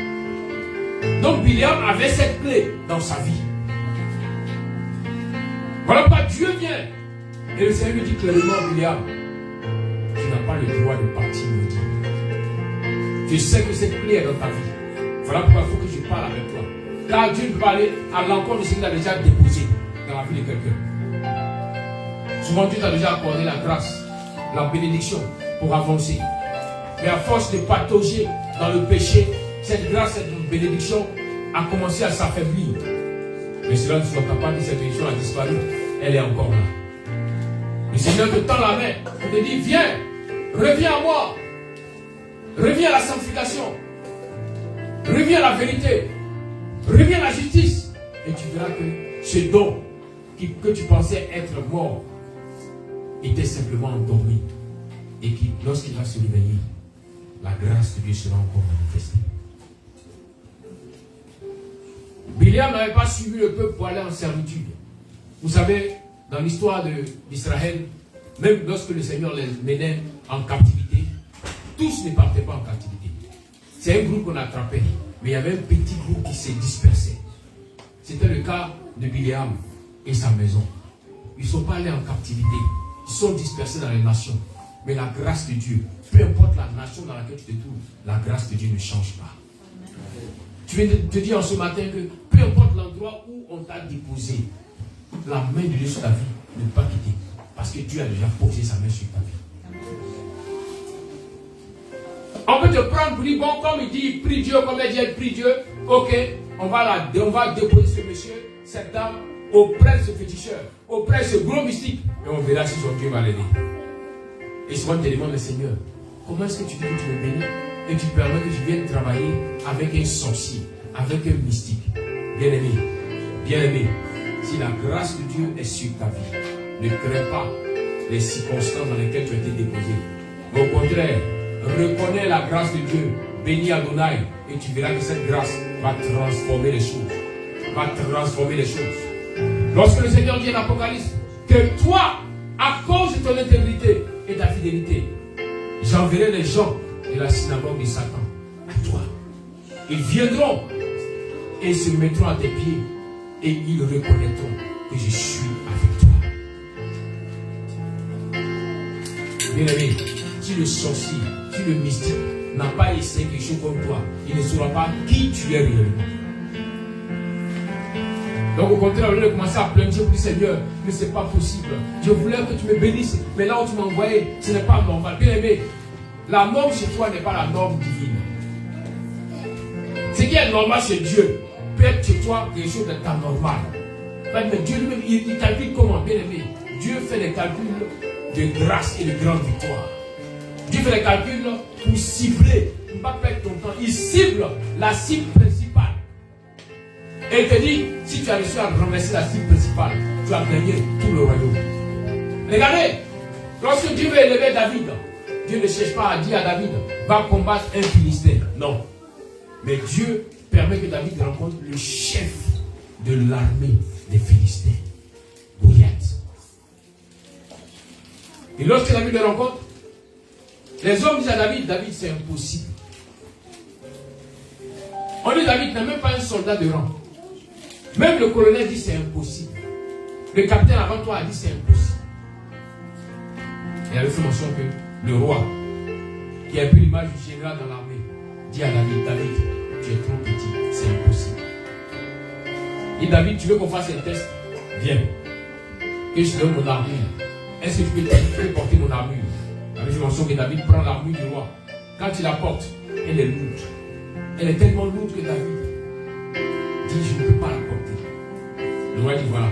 Donc Biléam avait cette clé dans sa vie. Voilà pourquoi Dieu vient. Et le Seigneur lui dit clairement, Biléam, tu n'as pas le droit de partir maudit. Tu sais que cette clé est dans ta vie. Voilà pourquoi il faut que je parle avec toi. Car Dieu ne peut pas aller à l'encontre de ce qu'il a déjà déposé dans la vie de quelqu'un. Souvent Dieu t'a déjà accordé la grâce, la bénédiction pour avancer. Mais à force de patauger dans le péché, cette grâce, cette bénédiction a commencé à s'affaiblir. Mais cela ne signifie pas que cette bénédiction a disparu. Elle est encore là. Le Seigneur te tend la main. Il te dit, viens, reviens à moi. Reviens à la sanctification. Reviens à la vérité. Reviens à la justice. Et tu verras que ce don que tu pensais être mort était simplement endormi. Et qui, lorsqu'il va se réveiller, la grâce de Dieu sera encore manifestée. Biléam n'avait pas suivi le peuple pour aller en servitude. Vous savez, dans l'histoire d'Israël, même lorsque le Seigneur les menait en captivité, tous ne partaient pas en captivité. C'est un groupe qu'on attrapait, mais il y avait un petit groupe qui s'est dispersé. C'était le cas de Biléam et sa maison. Ils ne sont pas allés en captivité, ils sont dispersés dans les nations. Mais la grâce de Dieu, peu importe la nation dans laquelle tu te trouves, la grâce de Dieu ne change pas. Tu viens de te dire en ce matin que peu importe l'endroit où on t'a déposé, la main de Dieu sur ta vie ne peut pas quitter. Parce que Dieu a déjà posé sa main sur ta vie. On peut te prendre pour dire, bon, comme il dit, prie Dieu, comme il dit, prie Dieu, ok, on va déposer ce monsieur, cette dame, auprès de ce féticheur, auprès de ce gros mystique, et on verra si son Dieu va l'aider. Et souvent, on te demande, le Seigneur, comment est-ce que tu veux que tu me bénis et tu permets que je vienne travailler avec un sorcier, avec un mystique? Bien-aimé, si la grâce de Dieu est sur ta vie, ne crains pas les circonstances dans lesquelles tu as été déposé. Au contraire, reconnais la grâce de Dieu, bénis Adonai, et tu verras que cette grâce va transformer les choses. Lorsque le Seigneur dit en Apocalypse que toi, à cause de ton intégrité et ta fidélité, j'enverrai les gens de la synagogue de Satan à toi. Ils viendront et se mettront à tes pieds et ils reconnaîtront que je suis avec toi. Bien-aimé, si le sorcier, si le mystique n'a pas essayé quelque chose comme toi, il ne saura pas qui tu es réellement. Donc au contraire, au lieu de commencer à plaindre, je dis Seigneur, mais ce n'est pas possible. Je voulais que tu me bénisses, mais là où tu m'as envoyé, ce n'est pas normal. Bien aimé, la norme chez toi n'est pas la norme divine. Ce qui est normal chez Dieu peut être chez toi quelque chose d'anormal. Mais Dieu lui-même, il calcule comment, bien aimé. Dieu fait des calculs de grâce et de grande victoire. Dieu fait des calculs pour cibler, pour ne pas perdre ton temps. Il cible la cible principale. Et il te dit, si tu as réussi à renverser la cible principale, tu as gagné tout le royaume. Regardez, lorsque Dieu veut élever David, Dieu ne cherche pas à dire à David, va combattre un Philistin. Non. Mais Dieu permet que David rencontre le chef de l'armée des Philistins, Goliath. Et lorsque David le rencontre, les hommes disent à David, David c'est impossible. On dit David n'est même pas un soldat de rang. Même le colonel dit c'est impossible. Le capitaine avant toi a dit c'est impossible. Et il avait fait mention que le roi, qui a pris l'image du général dans l'armée, dit à David, David, tu es trop petit, c'est impossible. Et David, tu veux qu'on fasse un test? Viens. Que je te donne mon armure. Est-ce que tu peux porter mon armure? Il avait fait mention que David prend l'armure du roi. Quand il la porte, elle est lourde. Elle est tellement lourde que David dit, je ne peux pas la porter. Le roi dit, voilà.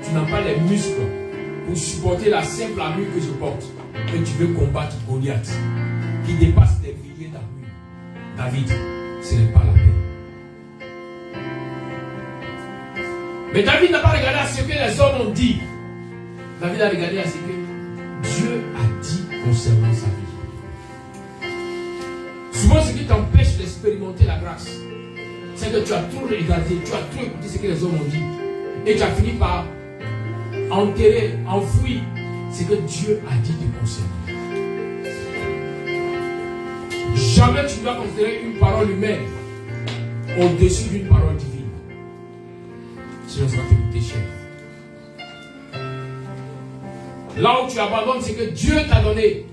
Tu n'as pas les muscles pour supporter la simple armure que je porte. Mais tu veux combattre Goliath, qui dépasse des milliers d'armures. David, ce n'est pas la peine. Mais David n'a pas regardé à ce que les hommes ont dit. David a regardé à ce que Dieu a dit concernant sa vie. Souvent, ce qui t'empêche d'expérimenter la grâce, c'est que tu as tout regardé, tu as tout écouté ce que les hommes ont dit. Et tu as fini par enterrer, enfouir ce que Dieu a dit te concernant. Jamais tu dois considérer une parole humaine au-dessus d'une parole divine. Sinon, ça va te coûter cher. Là où tu abandonnes ce que Dieu t'a donné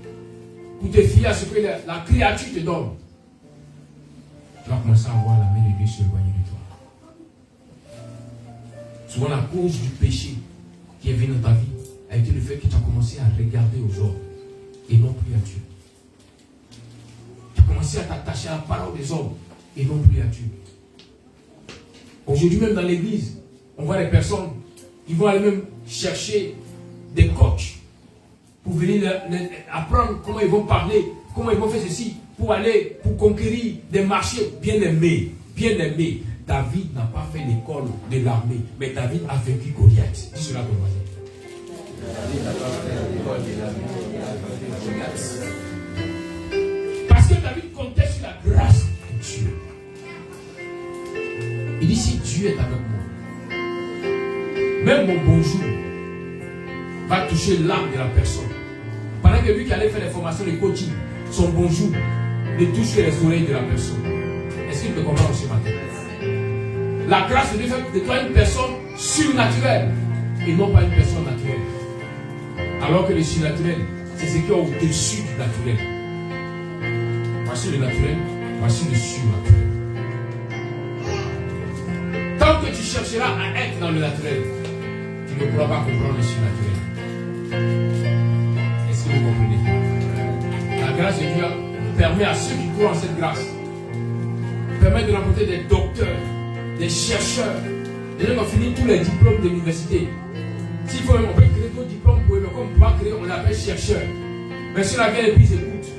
pour te fier à ce que la créature te donne, tu vas commencer à voir la main de Dieu s'éloigner de toi. Souvent, la cause du péché qui est venu dans ta vie a été le fait que tu as commencé à regarder aux hommes et non plus à Dieu. Tu as commencé à t'attacher à la parole des hommes et non plus à Dieu. Aujourd'hui, même dans l'église, on voit des personnes qui vont aller même chercher des coachs pour venir apprendre comment ils vont parler, comment ils vont faire ceci, pour aller, pour conquérir des marchés. Bien aimé, David n'a pas fait l'école de l'armée, mais David a vaincu Goliath. Dis cela, ton voisin. David n'a pas fait l'école de l'armée, il a vaincu Goliath. Parce que David comptait sur la grâce de Dieu. Il dit, si Dieu est avec moi, même mon bonjour va toucher l'âme de la personne. Pendant que lui qui allait faire les formations de coaching, son bonjour ne touche que les oreilles de la personne. Est-ce qu'il me comprend ce matin? La grâce de Dieu fait de toi une personne surnaturelle et non pas une personne naturelle. Alors que le surnaturel, c'est ce qui est au-dessus du naturel. Voici le naturel, voici le surnaturel. Tant que tu chercheras à être dans le naturel, tu ne pourras pas comprendre le surnaturel. Est-ce que vous comprenez? La grâce de Dieu permet à ceux qui croient en cette grâce, permet de rencontrer des docteurs, des chercheurs, des gens qui ont fini tous les diplômes de l'université. S'il faut même, on peut créer d'autres diplômes pour eux, mais comme on ne peut pas créer, on l'appelle chercheur. Mais si la vient et puis ils écoutent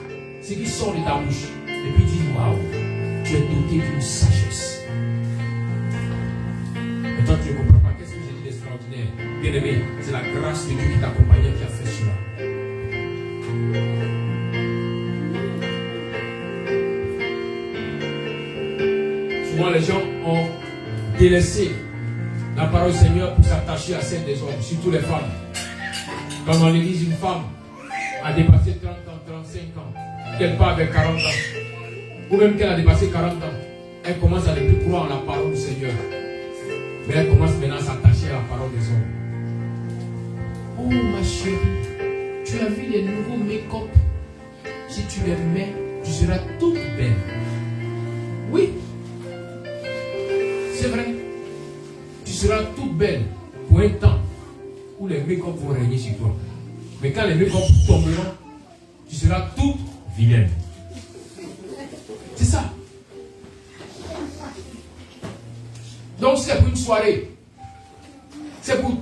ce qui sort de ta bouche, et puis ils disent, waouh, tu es doté d'une sagesse. Mais toi, tu ne comprends pas qu'est-ce que j'ai dit d'extraordinaire. Bien aimé, c'est la grâce de Dieu qui t'accompagne qui a fait cela. Souvent, les gens ont délaissé la parole du Seigneur pour s'attacher à celle des hommes, surtout les femmes. Comme dans l'église, une femme a dépassé 30 ans, 35 ans, qu'elle part avec 40 ans, ou même qu'elle a dépassé 40 ans, elle commence à ne plus croire en la parole du Seigneur. Mais elle commence maintenant à s'attacher à la parole des hommes. Oh ma chérie, tu as vu les nouveaux make-up? Si tu les mets, tu seras toute belle. Oui, c'est vrai. Tu seras toute belle pour un temps où les make-up vont régner sur toi. Mais quand les make-up tomberont, tu seras toute vilaine. C'est ça. Donc c'est pour une soirée. C'est pour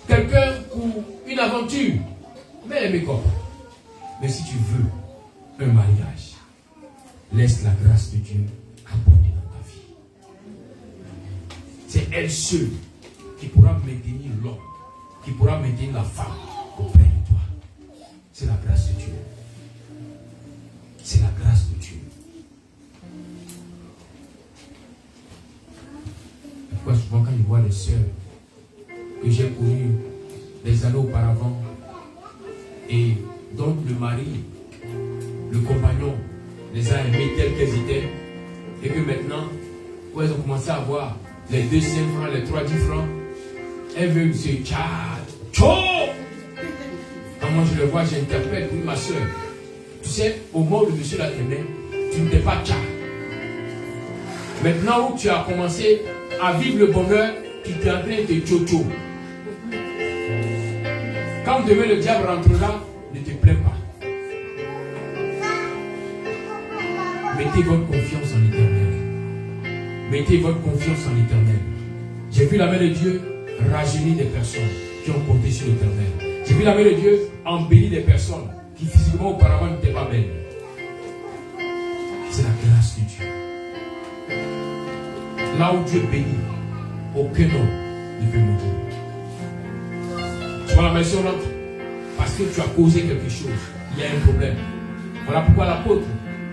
quelqu'un, pour une aventure. Mets les make-up. Mais si tu veux un mariage, laisse la grâce de Dieu abonder dans ta vie. C'est elle seule qui pourra maintenir l'homme, qui pourra maintenir la femme auprès de toi. C'est la grâce de Dieu. C'est la grâce de Dieu. Pourquoi souvent quand je vois les sœurs que j'ai connues des années auparavant, et donc le mari, le compagnon, les a aimés tels qu'elles étaient, et que maintenant, quand elles ont commencé à avoir les 2 5 francs, les 3 10 francs, elles veulent se tchao. Quand moi je le vois, j'interpelle pour ma soeur. Tu sais, au moment où le monsieur l'a aimé, tu n'étais pas tcha. Maintenant où tu as commencé à vivre le bonheur, tu t'es en train de tcho-tcho. Quand demain le diable rentrera, ne te plains pas. Mettez votre confiance en l'Éternel. Mettez votre confiance en l'Éternel. J'ai vu la main de Dieu rajeunir des personnes qui ont compté sur l'Éternel. J'ai vu la main de Dieu embellir des personnes qui physiquement auparavant n'étaient pas belles. C'est la grâce de Dieu. Là où Dieu bénit, aucun homme ne peut maudire. Sur la maison l'autre, parce que tu as causé quelque chose, il y a un problème. Voilà pourquoi l'apôtre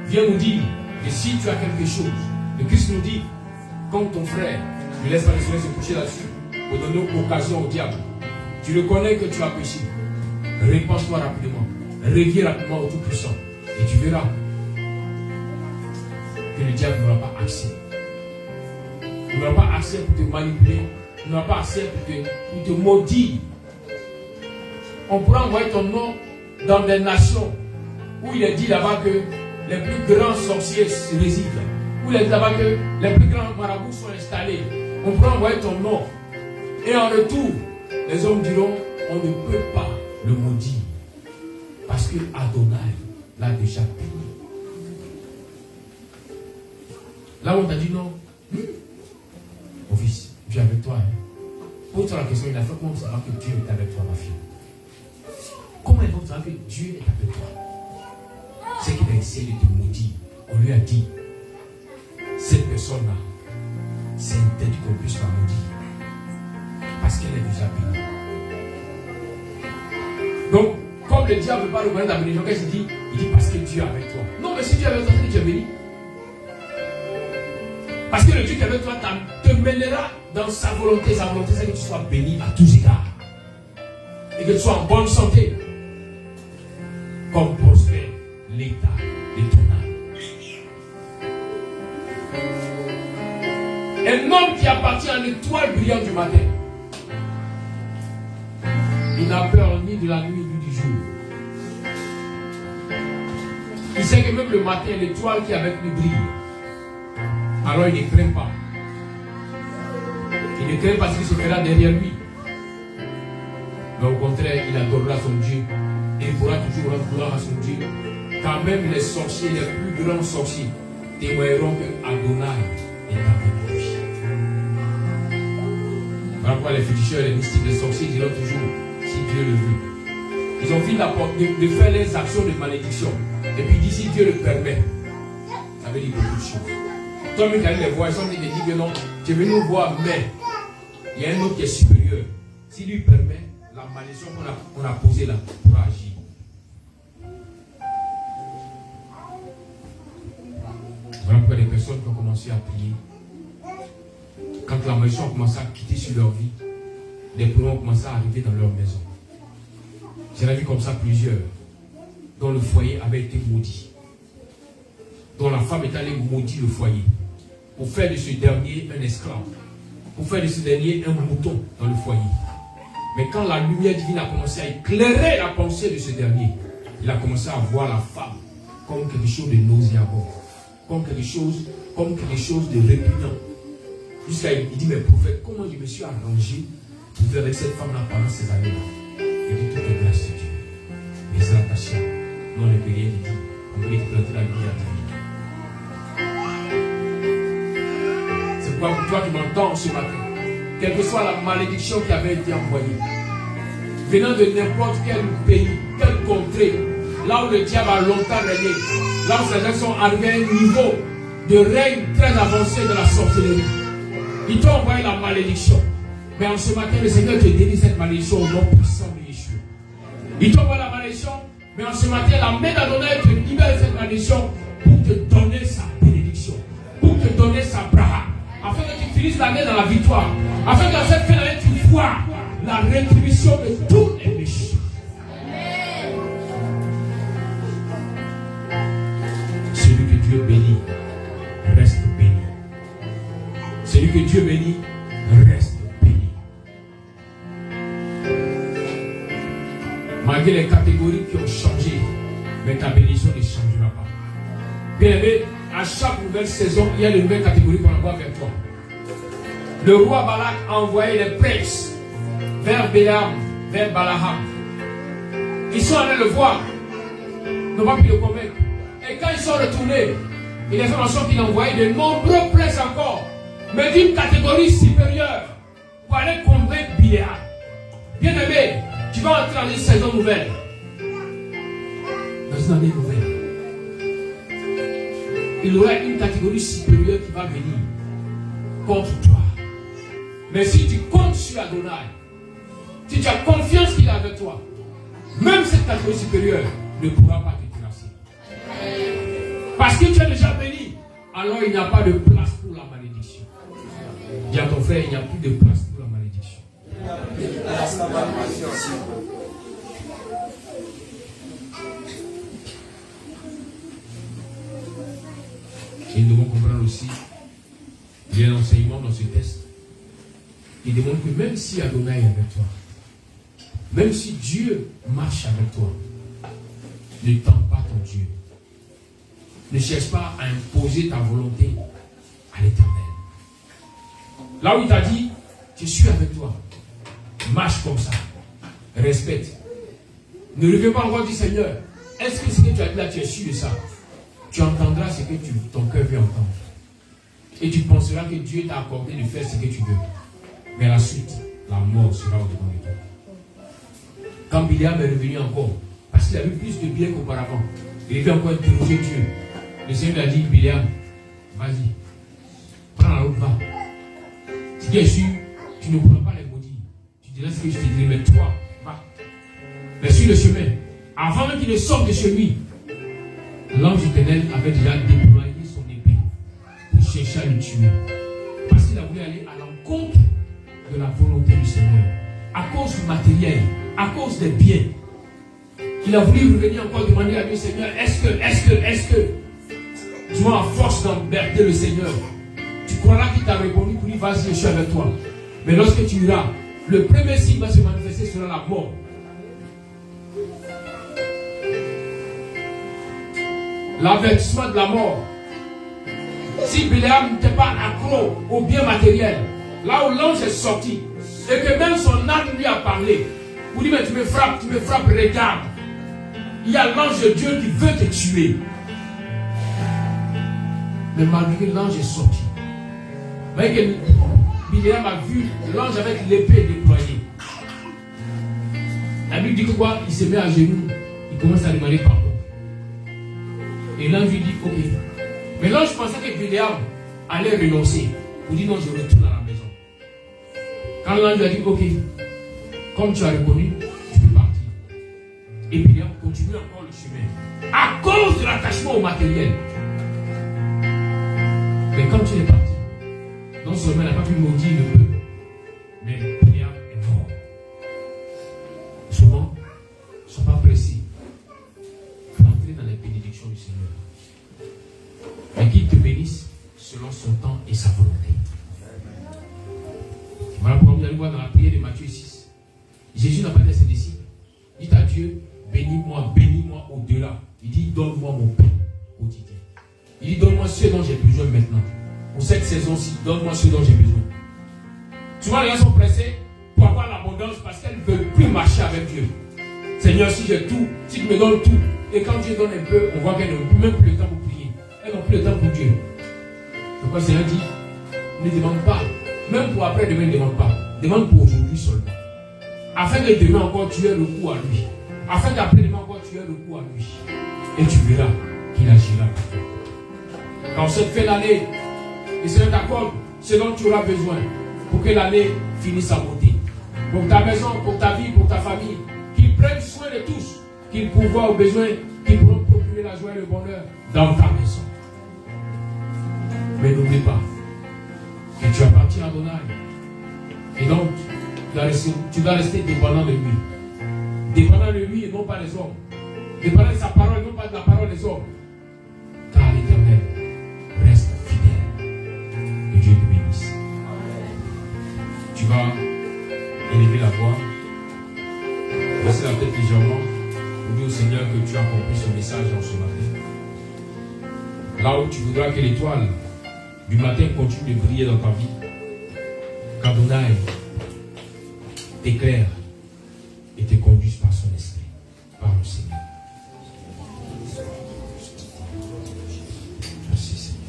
vient nous dire que si tu as quelque chose, le Christ nous dit, comme ton frère ne laisse pas le soleil se coucher là-dessus pour donner occasion au diable, tu reconnais que tu as péché, répands-toi rapidement, reviens rapidement au Tout-Puissant et tu verras que le diable n'aura pas accès. Il n'aura pas accès pour te manipuler, il n'aura pas accès pour te maudire. On pourra envoyer ton nom dans des nations où il est dit là-bas que les plus grands sorciers résident, où il est dit là-bas que les plus grands marabouts sont installés. On pourra envoyer ton nom. Et en retour, les hommes diront, on ne peut pas le maudire. Parce que Adonai l'a déjà béni. Là où on t'a dit non, mon fils, Dieu est avec toi. Pose-toi la question, il a fait comment savoir que Dieu est avec toi, ma fille? Comment il faut savoir que Dieu est avec toi? C'est qu'il a essayé de te maudire. On lui a dit, cette personne-là, c'est interdit qu'on puisse la maudire. Parce qu'elle est déjà bénie. Donc, comme le diable ne veut pas reconnaître la bénédiction, qu'est-ce qu'il dit? Il dit parce que Dieu est avec toi. Non, mais si Dieu est avec toi, c'est que tu es béni. Parce que le Dieu qui est avec toi te mènera dans sa volonté. Sa volonté, c'est que tu sois béni à tous égards. Et que tu sois en bonne santé. Comme prospère l'état de ton âme. Un homme qui appartient à l'étoile brillante du matin. Il n'a peur ni de la nuit ni du jour. Il sait que même le matin, l'étoile qui est avec lui brille. Alors il ne craint pas. Il ne craint pas ce qui se fera derrière lui. Mais au contraire, il adorera son Dieu. Et il pourra toujours rendre gloire à son Dieu. Quand même les sorciers, les plus grands sorciers, témoigneront que Adonai est avec lui. Voilà pourquoi les féticheurs, les mystiques, les sorciers diront toujours, si Dieu le veut. Ils ont fini de faire les actions de malédiction. Et puis dit, si Dieu le permet, ça veut dire beaucoup de choses. Toi-même, quand les voix, ils sont dit que non, tu es venu nous voir, mais il y a un autre qui est supérieur. S'il lui permet, la malédiction qu'on a posée là pourra agir. Voilà pourquoi les personnes qui ont commencé à prier, quand la malédiction a commencé à quitter sur leur vie, les problèmes ont commencé à arriver dans leur maison. J'en ai vu comme ça plusieurs, dont le foyer avait été maudit, dont la femme est allée maudire le foyer, pour faire de ce dernier un esclave, pour faire de ce dernier un mouton dans le foyer. Mais quand la lumière divine a commencé à éclairer la pensée de ce dernier, il a commencé à voir la femme comme quelque chose de nauséabond, comme quelque chose de répugnant. Jusqu'à il dit, mais prophète, comment je me suis arrangé pour vivre avec cette femme-là pendant ces années-là? Il dit, tout est grâce de Dieu. Mais c'est attaché. Non, ne peut rien dire. On peut exploiter la vie à ta vie. C'est pourquoi pour toi qui m'entends ce matin, quelle que soit la malédiction qui avait été envoyée, venant de n'importe quel pays, quelle contrée, là où le diable a longtemps régné, là où ces gens sont arrivés à un niveau de règne très avancé de la sorcellerie, ils t'ont envoyé la malédiction. Mais en ce matin, le Seigneur te délivre cette malédiction au nom puissant de Yeshua. Il t'envoie la malédiction, mais en ce matin, la main d'Adonai te libère cette malédiction pour te donner sa bénédiction, pour te donner sa braha, afin que tu finisses l'année dans la victoire, afin que dans cette fin d'année, tu vois la rétribution de tous les méchants. Celui que Dieu bénit, reste béni. Celui que Dieu bénit, reste béni. Malgré les catégories qui ont changé, mais ta bénédiction ne changera pas. Bien aimé, à chaque nouvelle saison, il y a de nouvelles catégories qu'on envoie vers toi. Le roi Balak a envoyé les princes vers Bélam, vers Balaham. Ils sont allés le voir, n'ont pas pu le convaincre. Et quand ils sont retournés, il a fait en sorte qu'il a envoyé de nombreux princes encore, mais d'une catégorie supérieure, pour aller convaincre Biléam. Bien aimé, tu vas entrer dans une saison nouvelle, dans une année nouvelle. Il y aura une catégorie supérieure qui va venir contre toi. Mais si tu comptes sur Adonai, si tu as confiance qu'il est avec toi, même cette catégorie supérieure ne pourra pas te terrasser. Parce que tu es déjà béni, alors il n'y a pas de place pour la malédiction. Dis à ton frère, il n'y a plus de place pour la malédiction. Et nous devons comprendre aussi, il y a un enseignement dans ce texte qui démontre que même si Adonai est avec toi, même si Dieu marche avec toi, ne tente pas ton Dieu. Ne cherche pas à imposer ta volonté à l'Éternel. Là où il t'a dit, je suis avec toi, marche comme ça, respecte. Ne reviens pas encore du Seigneur. Est-ce que ce que tu as dit là, tu es sûr de ça? Tu entendras ce que ton cœur veut entendre. Et tu penseras que Dieu t'a accordé de faire ce que tu veux. Mais à la suite, la mort sera au-devant de toi. Quand Biléam est revenu encore, parce qu'il a vu plus de bien qu'auparavant, il est encore interroger Dieu. Le Seigneur lui a dit, Biléam, vas-y, prends la route, va. Si tu es sûr, tu ne pourras pas les maudire. Tu diras ce que je te dirai, mais toi, va. Mais sur le chemin, avant même qu'il ne sorte de chez lui, l'ange éternel avait déjà déployé son épée pour chercher à le tuer. Parce qu'il a voulu aller à l'encontre de la volonté du Seigneur. À cause du matériel, à cause des biens. Il a voulu revenir encore demander à Dieu, Seigneur, est-ce que, tu vois, à force d'emmerder le Seigneur, tu croiras qu'il t'a répondu pour lui, vas-y, je suis avec toi. Mais lorsque tu iras, le premier signe qui va se manifester sera la mort. L'avertissement de la mort. Si Biléam n'était pas accro au bien matériel, là où l'ange est sorti, et que même son âme lui a parlé, pour dire, mais tu me frappes, regarde. Il y a l'ange de Dieu qui veut te tuer. Mais malgré que l'ange est sorti, malgré que Biléam a vu l'ange avec l'épée déployée, la Bible dit que quoi? Il se met à genoux, il commence à demander pardon. Et l'ange lui dit, ok. Mais l'ange pensait que Biléam allait renoncer. Il dit, non, je retourne à la maison. Quand l'ange lui a dit, ok, comme tu as reconnu, tu peux partir. Et Biléam continue encore le chemin. À cause de l'attachement au matériel. Mais quand tu es parti, non seulement il n'a pas pu maudire le peuple, mais Biléam est mort. Souvent, ne sois pas pressés d'entrer dans les bénédictions du Seigneur. Mais qu'il te bénisse selon son temps et sa volonté. Voilà pourquoi vous allez voir dans la prière de Matthieu 6. Jésus n'a pas dit à ses disciples, dites à Dieu, bénis-moi au-delà. Il dit, donne-moi mon pain quotidien. Il dit, donne-moi ce dont j'ai besoin maintenant. pour cette saison-ci, donne-moi ce dont j'ai besoin. Souvent, les gens sont pressés pour avoir l'abondance parce qu'elles ne veulent plus marcher avec Dieu. Seigneur, si j'ai tout, si tu me donnes tout, et quand Dieu donne un peu, on voit qu'elles n'ont même plus le temps pour prier. Elles n'ont plus le temps pour Dieu. C'est pourquoi le Seigneur dit, ne demande pas. Même pour après demain, ne demande pas. Demande pour aujourd'hui seulement. Afin que demain encore tu aies le coup à lui. Afin qu'après demain encore tu aies le coup à lui. Et tu verras qu'il agira pour toi. Quand cette fin d'année, le Seigneur t'accorde ce dont tu auras besoin pour que l'année finisse en beauté. Pour ta maison, pour ta vie, pour ta famille. Qu'ils prennent soin de tous. Qu'ils pourvoient aux besoins, qu'ils pourront procurer la joie et le bonheur dans ta maison. Mais n'oublie pas que tu appartiens à Adonai. Et donc, tu dois rester dépendant de lui. Dépendant de lui et non pas des hommes. Dépendant de sa parole et non pas de la parole des hommes. Car l'Éternel reste fidèle. Que Dieu te bénisse. Tu vas élever la voix. Baisser la tête légèrement. Pour dire au Seigneur que tu as compris ce message en ce matin. Là où tu voudras que l'étoile du matin continue de briller dans ta vie. Qu'Adonai t'éclaire et te conduise par son esprit, par le Seigneur. Merci Seigneur.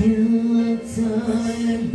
You time